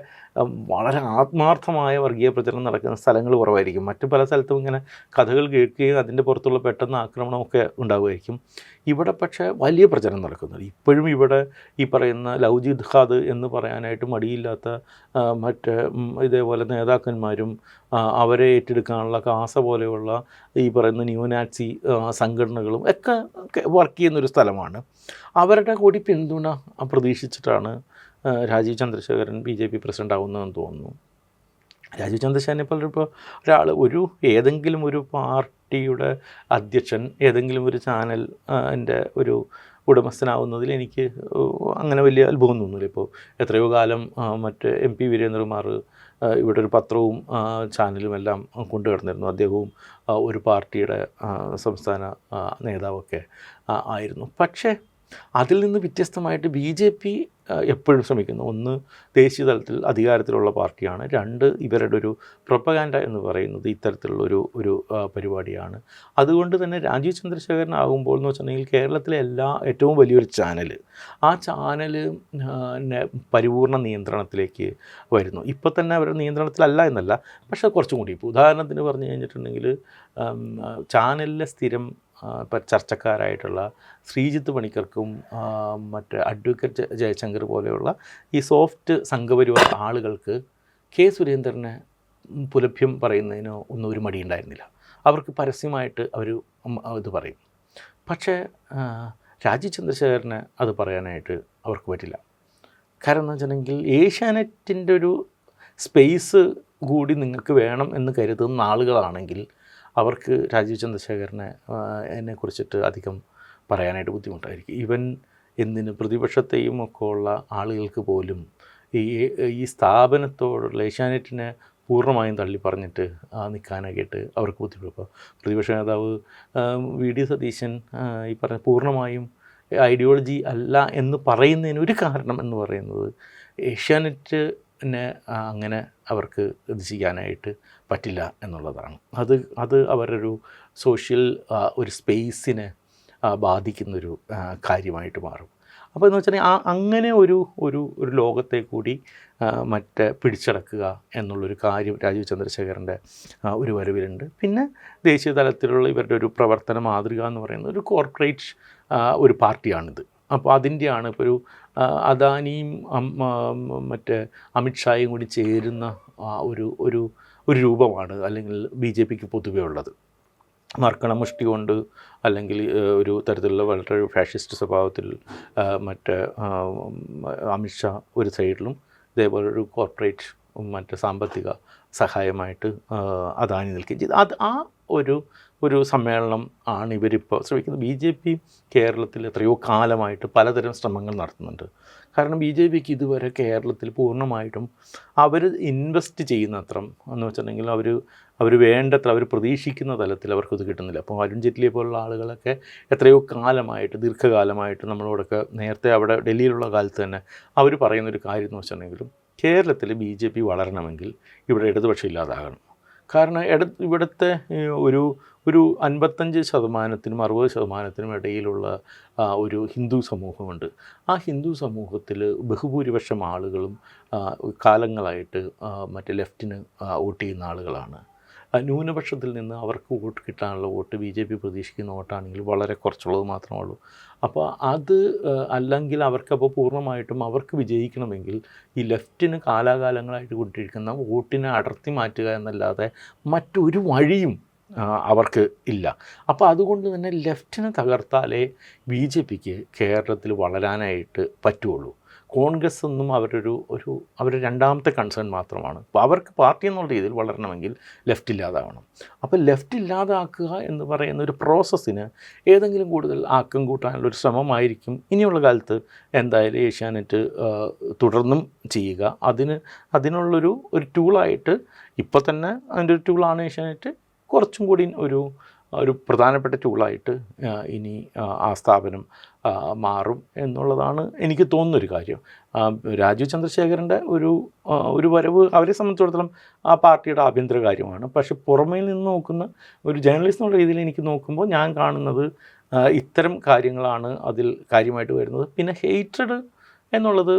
വളരെ ആത്മാർത്ഥമായ വർഗീയ പ്രചരണം നടക്കുന്ന സ്ഥലങ്ങൾ കുറവായിരിക്കും. മറ്റു പല സ്ഥലത്തും ഇങ്ങനെ കഥകൾ കേൾക്കുകയും അതിൻ്റെ പുറത്തുള്ള പെട്ടെന്ന് ആക്രമണമൊക്കെ ഉണ്ടാവുമായിരിക്കും. ഇവിടെ പക്ഷേ വലിയ പ്രചരണം നടക്കുന്നുണ്ട്. ഇപ്പോഴും ഇവിടെ ഈ പറയുന്ന ലവ് ജിഹാദ് എന്ന് പറയാനായിട്ട് മടിയില്ലാത്ത ഇതേപോലെ നേതാക്കന്മാരും അവരെ ഏറ്റെടുക്കാനുള്ള കാസ പോലെയുള്ള ഈ പറയുന്ന ന്യൂനാസി സംഘടനകളും ഒക്കെ വർക്ക് ചെയ്യുന്നൊരു സ്ഥലമാണ്. അവരുടെ കൂടി പിന്തുണ പ്രതീക്ഷിച്ചിട്ടാണ് രാജീവ് ചന്ദ്രശേഖരൻ BJP പ്രസിഡൻ്റ് ആവുന്നതെന്ന് തോന്നുന്നു. രാജീവ് ചന്ദ്രശേഖരനെ പോലെ ഇപ്പോൾ ഏതെങ്കിലും ഒരു പാർട്ടിയുടെ അധ്യക്ഷൻ ഏതെങ്കിലും ഒരു ചാനൽ ഒരു ഉടമസ്ഥനാവുന്നതിൽ എനിക്ക് അങ്ങനെ വലിയ അത്ഭുതം തോന്നുന്നില്ല. ഇപ്പോൾ എത്രയോ കാലം MP വീരേന്ദ്രകുമാർ ഇവിടെ ഒരു പത്രവും ചാനലും എല്ലാം കൊണ്ടുകിടന്നിരുന്നു. അദ്ദേഹവും ഒരു പാർട്ടിയുടെ സംസ്ഥാന നേതാവൊക്കെ ആയിരുന്നു. പക്ഷേ അതിൽ നിന്ന് വ്യത്യസ്തമായിട്ട് BJP എപ്പോഴും ശ്രമിക്കുന്നു. 1, ദേശീയ തലത്തിൽ അധികാരത്തിലുള്ള പാർട്ടിയാണ്. 2, ഇവരുടെ ഒരു പ്രൊപ്പഗാൻഡ എന്ന് പറയുന്നത് ഇത്തരത്തിലുള്ള ഒരു പരിപാടിയാണ്. അതുകൊണ്ട് തന്നെ രാജീവ് ചന്ദ്രശേഖരനാകുമ്പോൾ എന്ന് വെച്ചിട്ടുണ്ടെങ്കിൽ കേരളത്തിലെ ഏറ്റവും വലിയൊരു ചാനൽ, ആ ചാനൽ പരിപൂർണ നിയന്ത്രണത്തിലേക്ക് വരുന്നു. ഇപ്പോൾ തന്നെ അവരുടെ നിയന്ത്രണത്തിലല്ല എന്നല്ല, പക്ഷേ കുറച്ചും കൂടി. ഇപ്പോൾ ഉദാഹരണത്തിന് പറഞ്ഞു കഴിഞ്ഞിട്ടുണ്ടെങ്കിൽ ചാനലിലെ സ്ഥിരം ചർച്ചക്കാരായിട്ടുള്ള ശ്രീജിത്ത് പണിക്കർക്കും അഡ്വക്കേറ്റ് ജയശങ്കർ പോലെയുള്ള ഈ സോഫ്റ്റ് സംഘപരിവാർ ആളുകൾക്ക് സുരേന്ദ്രനെ പുലഭ്യം പറയുന്നതിനോ ഒന്നും ഒരു മടിയുണ്ടായിരുന്നില്ല. അവർക്ക് പരസ്യമായിട്ട് ഇത് പറയും. പക്ഷേ രാജീവ് ചന്ദ്രശേഖരന് അത് പറയാനായിട്ട് അവർക്ക് പറ്റില്ല. കാരണം എന്ന് വെച്ചിട്ടുണ്ടെങ്കിൽ ഏഷ്യാനെറ്റിൻ്റെ ഒരു സ്പേസ് കൂടി നിങ്ങൾക്ക് വേണം എന്ന് കരുതുന്ന ആളുകളാണെങ്കിൽ അവർക്ക് രാജീവ് ചന്ദ്രശേഖരനെ കുറിച്ചിട്ട് അധികം പറയാനായിട്ട് ബുദ്ധിമുട്ടായിരിക്കും. ഈവൻ എന്തിന് പ്രതിപക്ഷത്തെയും ഒക്കെ ഉള്ള ആളുകൾക്ക് പോലും ഈ സ്ഥാപനത്തോടുള്ള ഏഷ്യാനെറ്റിനെ പൂർണ്ണമായും തള്ളി പറഞ്ഞിട്ട് നിൽക്കാനായിട്ട് അവർക്ക് ബുദ്ധിമുട്ട്. ഇപ്പോൾ പ്രതിപക്ഷ നേതാവ് VD സതീശൻ ഈ പറഞ്ഞ പൂർണ്ണമായും ഐഡിയോളജി അല്ല എന്ന് പറയുന്നതിന് ഒരു കാരണം എന്ന് പറയുന്നത് ഏഷ്യാനെറ്റിനെ അങ്ങനെ അവർക്ക് ഇത് ചെയ്യാനായിട്ട് പറ്റില്ല എന്നുള്ളതാണ്. അത് അവരൊരു സോഷ്യൽ ഒരു സ്പേസിനെ ബാധിക്കുന്നൊരു കാര്യമായിട്ട് മാറും. അപ്പോൾ എന്ന് വെച്ചിട്ടുണ്ടെങ്കിൽ അങ്ങനെ ഒരു ലോകത്തെ കൂടി പിടിച്ചടക്കുക എന്നുള്ളൊരു കാര്യം രാജീവ് ചന്ദ്രശേഖരൻ്റെ ഒരു വരവിലുണ്ട്. പിന്നെ ദേശീയ തലത്തിലുള്ള ഇവരുടെ ഒരു പ്രവർത്തന മാതൃക എന്ന് പറയുന്നത് ഒരു കോർപ്പറേറ്റ് ഒരു പാർട്ടിയാണിത്. അപ്പോൾ അതിൻ്റെയാണ് ഇപ്പോൾ അദാനിയും അമിത്ഷായും കൂടി ചേരുന്ന ഒരു രൂപമാണ് അല്ലെങ്കിൽ BJPക്ക് പൊതുവേ ഉള്ളത്. മർക്കണമുഷ്ടി കൊണ്ട് അല്ലെങ്കിൽ ഒരു തരത്തിലുള്ള വളരെ ഫാഷിസ്റ്റ് സ്വഭാവത്തിൽ മറ്റേ അമിത്ഷാ ഒരു സൈഡിലും ഇതേപോലൊരു കോർപ്പറേറ്റ് മറ്റ് സാമ്പത്തിക സഹായമായിട്ട് അദാനി നിൽക്കുകയും ചെയ്തു. അത് ആ ഒരു സമ്മേളനം ആണ് ഇവരിപ്പോൾ ശ്രമിക്കുന്നത്. ബി ജെ പി കേരളത്തിൽ എത്രയോ കാലമായിട്ട് പലതരം ശ്രമങ്ങൾ നടത്തുന്നുണ്ട്. കാരണം ബി ജെ പിക്ക് ഇതുവരെ കേരളത്തിൽ പൂർണ്ണമായിട്ടും അവർ ഇൻവെസ്റ്റ് ചെയ്യുന്നത്ര എന്ന് വെച്ചിട്ടുണ്ടെങ്കിൽ അവർ വേണ്ടത്ര അവർ പ്രതീക്ഷിക്കുന്ന തലത്തിൽ അവർക്കത് കിട്ടുന്നില്ല. അപ്പോൾ അരുൺ ജെയ്റ്റ്ലിയെ പോലുള്ള ആളുകളൊക്കെ എത്രയോ കാലമായിട്ട് ദീർഘകാലമായിട്ട് നമ്മളോടൊക്കെ നേരത്തെ അവിടെ ഡൽഹിയിലുള്ള കാലത്ത് തന്നെ അവർ പറയുന്നൊരു കാര്യം എന്ന് വെച്ചിട്ടുണ്ടെങ്കിലും കേരളത്തിൽ ബി ജെ പി വളരണമെങ്കിൽ ഇവിടെ ഇടതുപക്ഷം ഇല്ലാതാകണം. കാരണം ഇവിടുത്തെ ഒരു 55%-നും 60%-നും ഇടയിലുള്ള ഒരു ഹിന്ദു സമൂഹമുണ്ട്. ആ ഹിന്ദു സമൂഹത്തിൽ ബഹുഭൂരിപക്ഷം ആളുകളും കാലങ്ങളായിട്ട് മറ്റേ ലെഫ്റ്റിന് വോട്ട് ചെയ്യുന്ന ആളുകളാണ്. ന്യൂനപക്ഷത്തിൽ നിന്ന് അവർക്ക് വോട്ട് കിട്ടാനുള്ള വോട്ട് ബി ജെ പി പ്രതീക്ഷിക്കുന്ന വോട്ടാണെങ്കിൽ വളരെ കുറച്ചുള്ളത് മാത്രമേ ഉള്ളൂ. അപ്പോൾ അത് അല്ലെങ്കിൽ അവർക്കപ്പോൾ പൂർണ്ണമായിട്ടും അവർക്ക് വിജയിക്കണമെങ്കിൽ ഈ ലെഫ്റ്റിന് കാലാകാലങ്ങളായിട്ട് കൊണ്ടിരിക്കുന്ന വോട്ടിനെ അടർത്തി മാറ്റുക എന്നല്ലാതെ മറ്റൊരു വഴിയും അവർക്ക് ഇല്ല. അപ്പോൾ അതുകൊണ്ട് തന്നെ ലെഫ്റ്റിനെ തകർത്താലേ ബി ജെ പിക്ക് കേരളത്തിൽ വളരാനായിട്ട് പറ്റുള്ളൂ. കോൺഗ്രസ് ഒന്നും അവരുടെ രണ്ടാമത്തെ കൺസേൺ മാത്രമാണ്. അപ്പോൾ അവർക്ക് പാർട്ടി എന്നുള്ള രീതിയിൽ വളരണമെങ്കിൽ ലെഫ്റ്റ് ഇല്ലാതാവണം. അപ്പോൾ ലെഫ്റ്റ് ഇല്ലാതാക്കുക എന്ന് പറയുന്ന ഒരു പ്രോസസ്സിന് ഏതെങ്കിലും കൂടുതൽ ആക്കം കൂട്ടാനുള്ളൊരു ശ്രമമായിരിക്കും ഇനിയുള്ള കാലത്ത് എന്തായാലും ഏഷ്യാനെറ്റ് തുടർന്നും ചെയ്യുക. അതിനുള്ളൊരു ടൂളായിട്ട് ഇപ്പോൾ തന്നെ അതിൻ്റെ ഒരു ടൂളാണ് ഏഷ്യാനെറ്റ്. കുറച്ചും കൂടി ഒരു പ്രധാനപ്പെട്ട ടൂളായിട്ട് ഇനി ആ സ്ഥാപനം മാറും എന്നുള്ളതാണ് എനിക്ക് തോന്നുന്നൊരു കാര്യം. രാജീവ് ചന്ദ്രശേഖരൻ്റെ ഒരു വരവ് അവരെ സംബന്ധിച്ചിടത്തോളം ആ പാർട്ടിയുടെ ആഭ്യന്തര കാര്യമാണ്. പക്ഷെ പുറമേ നിന്ന് നോക്കുന്ന ഒരു ജേർണലിസ്റ്റ് എന്നുള്ള രീതിയിൽ എനിക്ക് നോക്കുമ്പോൾ ഞാൻ കാണുന്നത് ഇത്തരം കാര്യങ്ങളാണ് അതിൽ കാര്യമായിട്ട് വരുന്നത്. പിന്നെ ഹെയ്റ്റഡ് എന്നുള്ളത്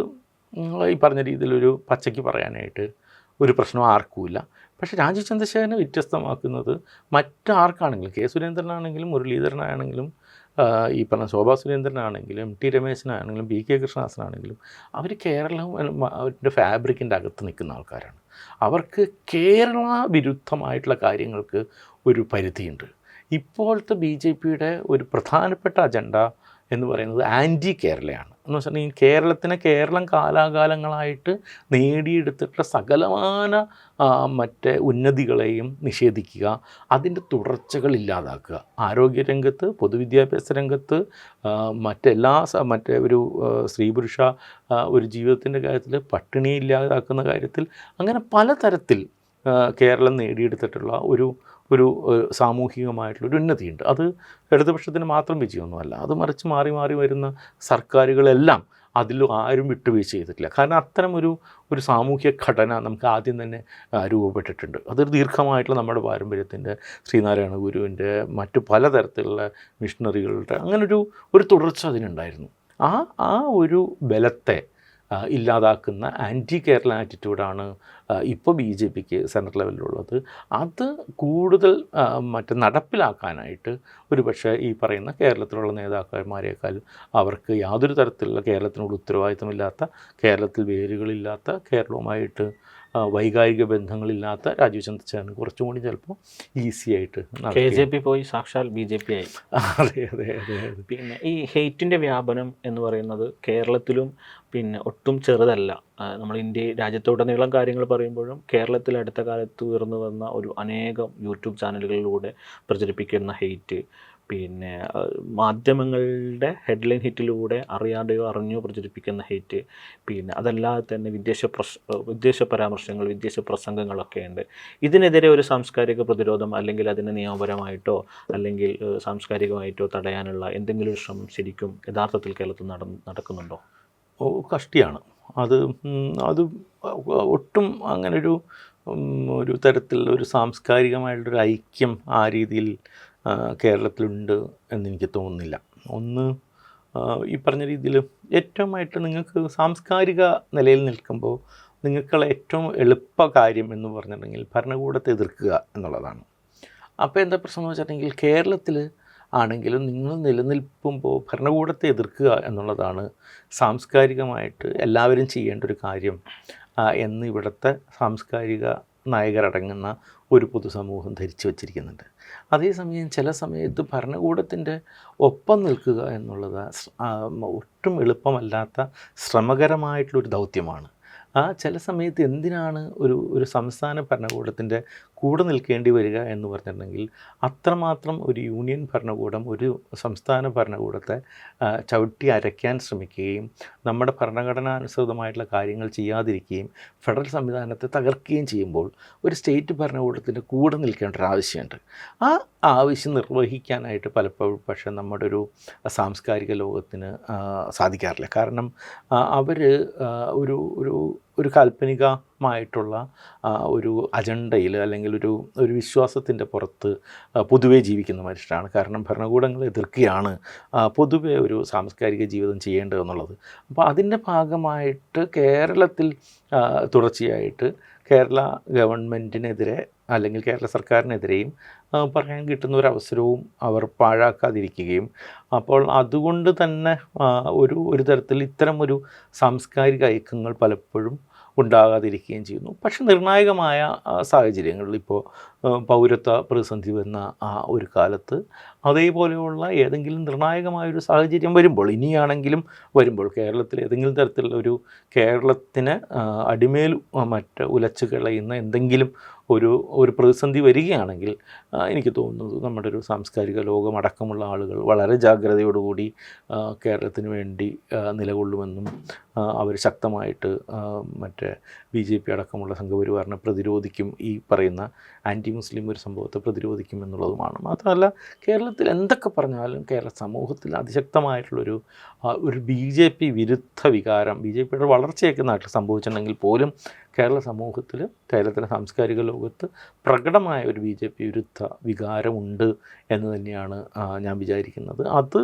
ഈ പറഞ്ഞ രീതിയിലൊരു പച്ചയ്ക്ക് പറയാനായിട്ട് ഒരു പ്രശ്നം ആർക്കുമില്ല. പക്ഷേ രാജീവ് ചന്ദ്രശേഖരനെ വ്യത്യസ്തമാക്കുന്നത് മറ്റാർക്കാണെങ്കിലും, കെ സുരേന്ദ്രനാണെങ്കിലും മുരളീധരനാണെങ്കിലും ഈ പറഞ്ഞ ശോഭാ സുരേന്ദ്രനാണെങ്കിലും ടി രമേശനാണെങ്കിലും പി കെ കൃഷ്ണദാസനാണെങ്കിലും അവർ കേരളം അവരുടെ ഫാബ്രിക്കിൻ്റെ അകത്ത് നിൽക്കുന്ന ആൾക്കാരാണ്. അവർക്ക് കേരള വിരുദ്ധമായിട്ടുള്ള കാര്യങ്ങൾക്ക് ഒരു പരിധിയുണ്ട്. ഇപ്പോഴത്തെ ബി ജെ പിയുടെ ഒരു പ്രധാനപ്പെട്ട അജണ്ട എന്ന് പറയുന്നത് ആൻറ്റി കേരളയാണ്. എന്ന് വെച്ചിട്ടുണ്ടെങ്കിൽ കേരളം കാലാകാലങ്ങളായിട്ട് നേടിയെടുത്തിട്ടുള്ള സകലമാന മറ്റേ ഉന്നതികളെയും നിഷേധിക്കുക, അതിൻ്റെ തുടർച്ചകൾ ഇല്ലാതാക്കുക. ആരോഗ്യരംഗത്ത്, പൊതുവിദ്യാഭ്യാസ രംഗത്ത്, മറ്റേ ഒരു സ്ത്രീ പുരുഷ ഒരു ജീവിതത്തിൻ്റെ കാര്യത്തിൽ, പട്ടിണി ഇല്ലാതാക്കുന്ന കാര്യത്തിൽ, അങ്ങനെ പലതരത്തിൽ കേരളം നേടിയെടുത്തിട്ടുള്ള ഒരു സാമൂഹികമായിട്ടുള്ളൊരു ഉന്നതിയുണ്ട്. അത് ഇടതുപക്ഷത്തിന് മാത്രം വിജയമൊന്നുമല്ല. അത് മറിച്ച് മാറി മാറി വരുന്ന സർക്കാരുകളെല്ലാം അതിൽ ആരും വിട്ടുവീഴ്ച ചെയ്തിട്ടില്ല. കാരണം അത്തരം ഒരു സാമൂഹ്യ ഘടന നമുക്ക് ആദ്യം തന്നെ രൂപപ്പെട്ടിട്ടുണ്ട്. അതൊരു ദീർഘമായിട്ടുള്ള നമ്മുടെ പാരമ്പര്യത്തിൻ്റെ, ശ്രീനാരായണ ഗുരുവിൻ്റെ, മറ്റു പലതരത്തിലുള്ള മിഷണറികളുടെ ഒരു തുടർച്ച അതിനുണ്ടായിരുന്നു. ആ ഒരു ബലത്തെ ഇല്ലാതാക്കുന്ന ആൻറ്റി കേരള ആറ്റിറ്റ്യൂഡാണ് ഇപ്പോൾ ബി ജെ പിക്ക് സെൻട്രൽ ലെവലിലുള്ളത്. അത് കൂടുതൽ നടപ്പിലാക്കാനായിട്ട് പക്ഷേ ഈ പറയുന്ന കേരളത്തിലുള്ള നേതാക്കന്മാരെക്കാൾ അവർക്ക് യാതൊരു തരത്തിലുള്ള കേരളത്തിനോട് ഉത്തരവാദിത്തമില്ലാത്ത, കേരളത്തിൽ വേരുകളില്ലാത്ത, കേരളവുമായിട്ട് വൈകാരിക ബന്ധങ്ങളില്ലാത്ത രാജീവ് ചന്ദ്രശേഖരൻ കുറച്ചും കൂടി ചിലപ്പോൾ ഈസി ആയിട്ട് KJP പോയി സാക്ഷാൽ BJP ആയി. അതെ. പിന്നെ ഈ ഹെയ്റ്റിൻ്റെ വ്യാപനം എന്ന് പറയുന്നത് കേരളത്തിലും ഒട്ടും ചെറുതല്ല. നമ്മൾ രാജ്യത്തുടനീളം കാര്യങ്ങൾ പറയുമ്പോഴും കേരളത്തിൽ അടുത്ത കാലത്ത് ഉയർന്നു വന്ന അനേകം യൂട്യൂബ് ചാനലുകളിലൂടെ പ്രചരിപ്പിക്കുന്ന ഹെയ്റ്റ്, മാധ്യമങ്ങളുടെ ഹെഡ്ലൈൻ ഹിറ്റിലൂടെ അറിയാതെയോ അറിഞ്ഞോ പ്രചരിപ്പിക്കുന്ന ഹെയ്റ്റ്, അതല്ലാതെ തന്നെ വിദ്വേഷ പരാമർശങ്ങൾ, വിദ്വേഷ പ്രസംഗങ്ങളൊക്കെ ഉണ്ട്. ഇതിനെതിരെ ഒരു സാംസ്കാരിക പ്രതിരോധം അല്ലെങ്കിൽ അതിനെ നിയമപരമായിട്ടോ അല്ലെങ്കിൽ സാംസ്കാരികമായിട്ടോ തടയാനുള്ള എന്തെങ്കിലും ഒരു ശ്രമം ശരിക്കും യഥാർത്ഥത്തിൽ കേരളത്തിൽ നടക്കുന്നുണ്ടോ? കഷ്ടിയാണ് അത് ഒട്ടും അങ്ങനൊരു തരത്തിലുള്ള ഒരു സാംസ്കാരികമായിട്ടുള്ളൊരു ഐക്യം ആ രീതിയിൽ കേരളത്തിലുണ്ട് എന്നെനിക്ക് തോന്നുന്നില്ല. ഒന്ന്, ഈ പറഞ്ഞ രീതിയിൽ ഏറ്റവുമായിട്ട് നിങ്ങൾക്ക് സാംസ്കാരിക നിലയിൽ നിൽക്കുമ്പോൾ നിങ്ങൾക്കുള്ള ഏറ്റവും എളുപ്പ കാര്യം എന്ന് പറഞ്ഞിട്ടുണ്ടെങ്കിൽ ഭരണകൂടത്തെ എതിർക്കുക എന്നുള്ളതാണ്. അപ്പോൾ എന്താ പ്രശ്നം എന്ന് വെച്ചിട്ടുണ്ടെങ്കിൽ കേരളത്തിൽ ആണെങ്കിലും നിങ്ങൾ നിലനിൽക്കുമ്പോൾ ഭരണകൂടത്തെ എതിർക്കുക എന്നുള്ളതാണ് സാംസ്കാരികമായിട്ട് എല്ലാവരും ചെയ്യേണ്ട ഒരു കാര്യം എന്ന് ഇവിടുത്തെ സാംസ്കാരിക നായകരടങ്ങുന്ന ഒരു പൊതുസമൂഹം ധരിച്ചു വച്ചിരിക്കുന്നുണ്ട്. അതേസമയം ചില സമയത്ത് ഭരണകൂടത്തിൻ്റെ ഒപ്പം നിൽക്കുക എന്നുള്ളത് ഒട്ടും എളുപ്പമല്ലാത്ത ശ്രമകരമായിട്ടുള്ളൊരു ദൗത്യമാണ്. ചില സമയത്ത് എന്തിനാണ് ഒരു സംസ്ഥാന ഭരണകൂടത്തിൻ്റെ കൂടെ നിൽക്കേണ്ടി വരിക എന്ന് പറഞ്ഞിട്ടുണ്ടെങ്കിൽ, അത്രമാത്രം ഒരു യൂണിയൻ ഭരണകൂടം ഒരു സംസ്ഥാന ഭരണകൂടത്തെ ചവിട്ടി അരയ്ക്കാൻ ശ്രമിക്കുകയും നമ്മുടെ ഭരണഘടനാനുസൃതമായിട്ടുള്ള കാര്യങ്ങൾ ചെയ്യാതിരിക്കുകയും ഫെഡറൽ സംവിധാനത്തെ തകർക്കുകയും ചെയ്യുമ്പോൾ ഒരു സ്റ്റേറ്റ് ഭരണകൂടത്തിൻ്റെ കൂടെ നിൽക്കേണ്ട ഒരു ആവശ്യമുണ്ട്. ആ ആവശ്യം നിർവഹിക്കാനായിട്ട് പലപ്പോഴും പക്ഷേ നമ്മുടെ ഒരു സാംസ്കാരിക ലോകത്തിന് സാധിക്കാറില്ല. കാരണം അവർ ഒരു ഒരു ഒരു കാൽപ്പനികമായിട്ടുള്ള ഒരു അജണ്ടയിൽ അല്ലെങ്കിൽ ഒരു വിശ്വാസത്തിൻ്റെ പുറത്ത് പൊതുവേ ജീവിക്കുന്ന മനുഷ്യരാണ്. കാരണം ഭരണകൂടങ്ങളെ എതിർക്കുകയാണ് പൊതുവേ ഒരു സാംസ്കാരിക ജീവിതം ചെയ്യേണ്ടതെന്നുള്ളത്. അപ്പോൾ അതിൻ്റെ ഭാഗമായിട്ട് കേരളത്തിൽ തുടർച്ചയായിട്ട് കേരള ഗവൺമെൻറ്റിനെതിരെ അല്ലെങ്കിൽ കേരള സർക്കാരിനെതിരെയും പറയാൻ കിട്ടുന്ന ഒരവസരവും അവർ പാഴാക്കാതിരിക്കുകയും, അപ്പോൾ അതുകൊണ്ട് തന്നെ ഒരു തരത്തിൽ ഇത്തരമൊരു സാംസ്കാരിക ഐക്യങ്ങൾ പലപ്പോഴും ഉണ്ടാകാതിരിക്കുകയും ചെയ്യുന്നു. പക്ഷെ നിർണായകമായ സാഹചര്യങ്ങളിൽ ഇപ്പോൾ പൗരത്വ പ്രതിസന്ധി വന്ന ആ ഒരു കാലത്ത് അതേപോലെയുള്ള ഏതെങ്കിലും നിർണായകമായൊരു സാഹചര്യം വരുമ്പോൾ, ഇനിയാണെങ്കിലും വരുമ്പോൾ, കേരളത്തിൽ ഏതെങ്കിലും തരത്തിലുള്ള കേരളത്തിന് അടിമേൽ മറ്റ് ഉലച്ചു കളയുന്ന എന്തെങ്കിലും ഒരു പ്രതിസന്ധി വരികയാണെങ്കിൽ എനിക്ക് തോന്നുന്നത് നമ്മുടെ ഒരു സാംസ്കാരിക ലോകം അടക്കമുള്ള ആളുകൾ വളരെ ജാഗ്രതയോടുകൂടി കേരളത്തിന് വേണ്ടി നിലകൊള്ളുമെന്നും അവർ ശക്തമായിട്ട് മറ്റേ BJP അടക്കമുള്ള സംഘപരിവാറിനെ പ്രതിരോധിക്കും, ഈ പറയുന്ന ആൻറ്റി മുസ്ലിം ഒരു സംഭവത്തെ പ്രതിരോധിക്കും എന്നുള്ളതുമാണ്. മാത്രമല്ല കേരളത്തിൽ എന്തൊക്കെ പറഞ്ഞാലും കേരള സമൂഹത്തിൽ അതിശക്തമായിട്ടുള്ളൊരു BJP വിരുദ്ധ വികാരം, BJPയുടെ വളർച്ചയൊക്കെ നാട്ടിൽ സംഭവിച്ചിട്ടുണ്ടെങ്കിൽ പോലും കേരള സമൂഹത്തിൽ, കേരളത്തിലെ സാംസ്കാരിക ലോകത്ത് പ്രകടമായ ഒരു BJP വിരുദ്ധ വികാരമുണ്ട് എന്ന് തന്നെയാണ് ഞാൻ വിചാരിക്കുന്നത്. അത്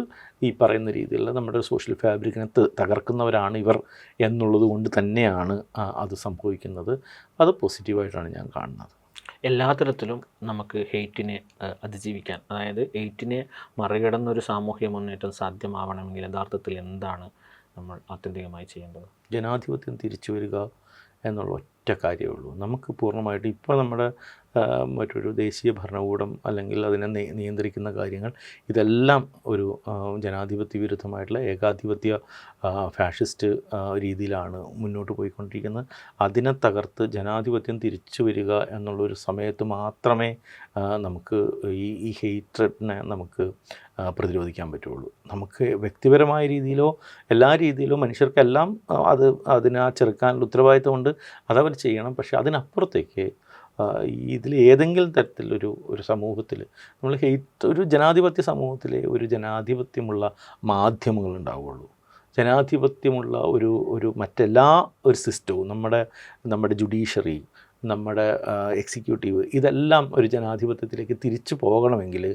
ഈ പറയുന്ന രീതിയിലുള്ള നമ്മുടെ സോഷ്യൽ ഫാബ്രിക്കിനെ തകർക്കുന്നവരാണ് ഇവർ എന്നുള്ളത് കൊണ്ട് തന്നെയാണ് അത് സംഭവിക്കുന്നത്. അത് പോസിറ്റീവായിട്ടാണ് ഞാൻ കാണുന്നത്. എല്ലാ തരത്തിലും നമുക്ക് ഹെയ്റ്റിനെ അതിജീവിക്കാൻ, അതായത് ഹെയ്റ്റിനെ മറികടന്നൊരു സാമൂഹ്യ മുന്നേറ്റം സാധ്യമാവണമെങ്കിൽ യഥാർത്ഥത്തിൽ എന്താണ് നമ്മൾ ആത്യന്തികമായി ചെയ്യേണ്ടത്? ജനാധിപത്യം തിരിച്ചു വരിക എന്നുള്ള ഒറ്റ കാര്യമേ ഉള്ളൂ. നമുക്ക് പൂർണ്ണമായിട്ട് ഇപ്പോൾ നമ്മുടെ മറ്റൊരു ദേശീയ ഭരണകൂടം അല്ലെങ്കിൽ അതിനെ നിയന്ത്രിക്കുന്ന കാര്യങ്ങൾ ഇതെല്ലാം ഒരു ജനാധിപത്യ വിരുദ്ധമായിട്ടുള്ള ഏകാധിപത്യ ഫാഷിസ്റ്റ് രീതിയിലാണ് മുന്നോട്ട് പോയിക്കൊണ്ടിരിക്കുന്നത്. അതിനെ തകർത്ത് ജനാധിപത്യം തിരിച്ചു വരിക എന്നുള്ളൊരു സമയത്ത് മാത്രമേ നമുക്ക് ഈ ഹെയ്റ്റ്നെ നമുക്ക് പ്രതിരോധിക്കാൻ പറ്റുള്ളൂ. നമുക്ക് വ്യക്തിപരമായ രീതിയിലോ എല്ലാ രീതിയിലോ മനുഷ്യർക്കെല്ലാം അതിനെ ചെറുക്കാനുള്ള ഉത്തരവാദിത്തമുണ്ട്, അതവർ ചെയ്യണം. പക്ഷേ അതിനപ്പുറത്തേക്ക് ഇതിൽ ഏതെങ്കിലും തരത്തിലൊരു സമൂഹത്തിൽ നമ്മൾ ഒരു ജനാധിപത്യ സമൂഹത്തിലെ ഒരു ജനാധിപത്യമുള്ള മാധ്യമങ്ങൾ ഉണ്ടാവുകയുള്ളൂ. ജനാധിപത്യമുള്ള ഒരു മറ്റെല്ലാ ഒരു സിസ്റ്റവും, നമ്മുടെ ജുഡീഷ്യറി, നമ്മുടെ എക്സിക്യൂട്ടീവ്, ഇതെല്ലാം ഒരു ജനാധിപത്യത്തിലേക്ക് തിരിച്ചു പോകണമെങ്കിൽ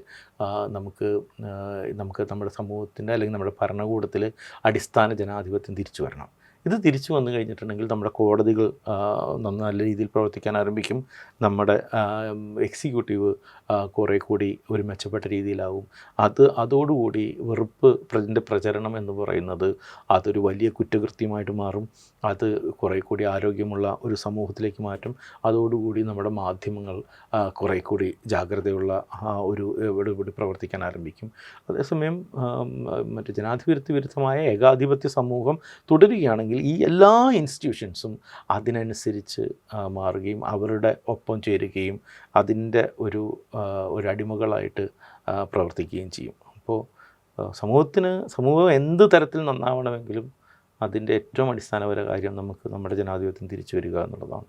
നമുക്ക് നമ്മുടെ സമൂഹത്തിൻ്റെ അല്ലെങ്കിൽ നമ്മുടെ ഭരണകൂടത്തിൽ അടിസ്ഥാന ജനാധിപത്യം തിരിച്ചു വരണം. ഇത് തിരിച്ചു വന്നു കഴിഞ്ഞിട്ടുണ്ടെങ്കിൽ നമ്മുടെ കോടതികൾ നല്ല രീതിയിൽ പ്രവർത്തിക്കാൻ ആരംഭിക്കും. നമ്മുടെ എക്സിക്യൂട്ടീവ് കുറേ കൂടി ഒരു മെച്ചപ്പെട്ട രീതിയിലാവും. അതോടുകൂടി വെറുപ്പിൻ്റെ പ്രചരണം എന്ന് പറയുന്നത് അതൊരു വലിയ കുറ്റകൃത്യമായിട്ട് മാറും. അത് കുറേ കൂടി ആരോഗ്യമുള്ള ഒരു സമൂഹത്തിലേക്ക് മാറ്റും. അതോടുകൂടി നമ്മുടെ മാധ്യമങ്ങൾ കുറേ കൂടി ജാഗ്രതയുള്ള ഇവിടെ പ്രവർത്തിക്കാൻ ആരംഭിക്കും. അതേസമയം മറ്റ് ജനാധിപത്യ വിരുദ്ധമായ ഏകാധിപത്യ സമൂഹം തുടരുകയാണെങ്കിൽ ഈ എല്ലാ ഇൻസ്റ്റിറ്റ്യൂഷൻസും അതിനനുസരിച്ച് മാറുകയും അവരുടെ ഒപ്പം ചേരുകയും അതിൻ്റെ ഒരു അടിമകളായിട്ട് പ്രവർത്തിക്കുകയും ചെയ്യും. അപ്പോൾ സമൂഹം എന്ത് തരത്തിൽ നന്നാവണമെങ്കിലും അതിൻ്റെ ഏറ്റവും അടിസ്ഥാനപര കാര്യം നമുക്ക് നമ്മുടെ ജനാധിപത്യം തിരിച്ചു വരിക എന്നുള്ളതാണ്.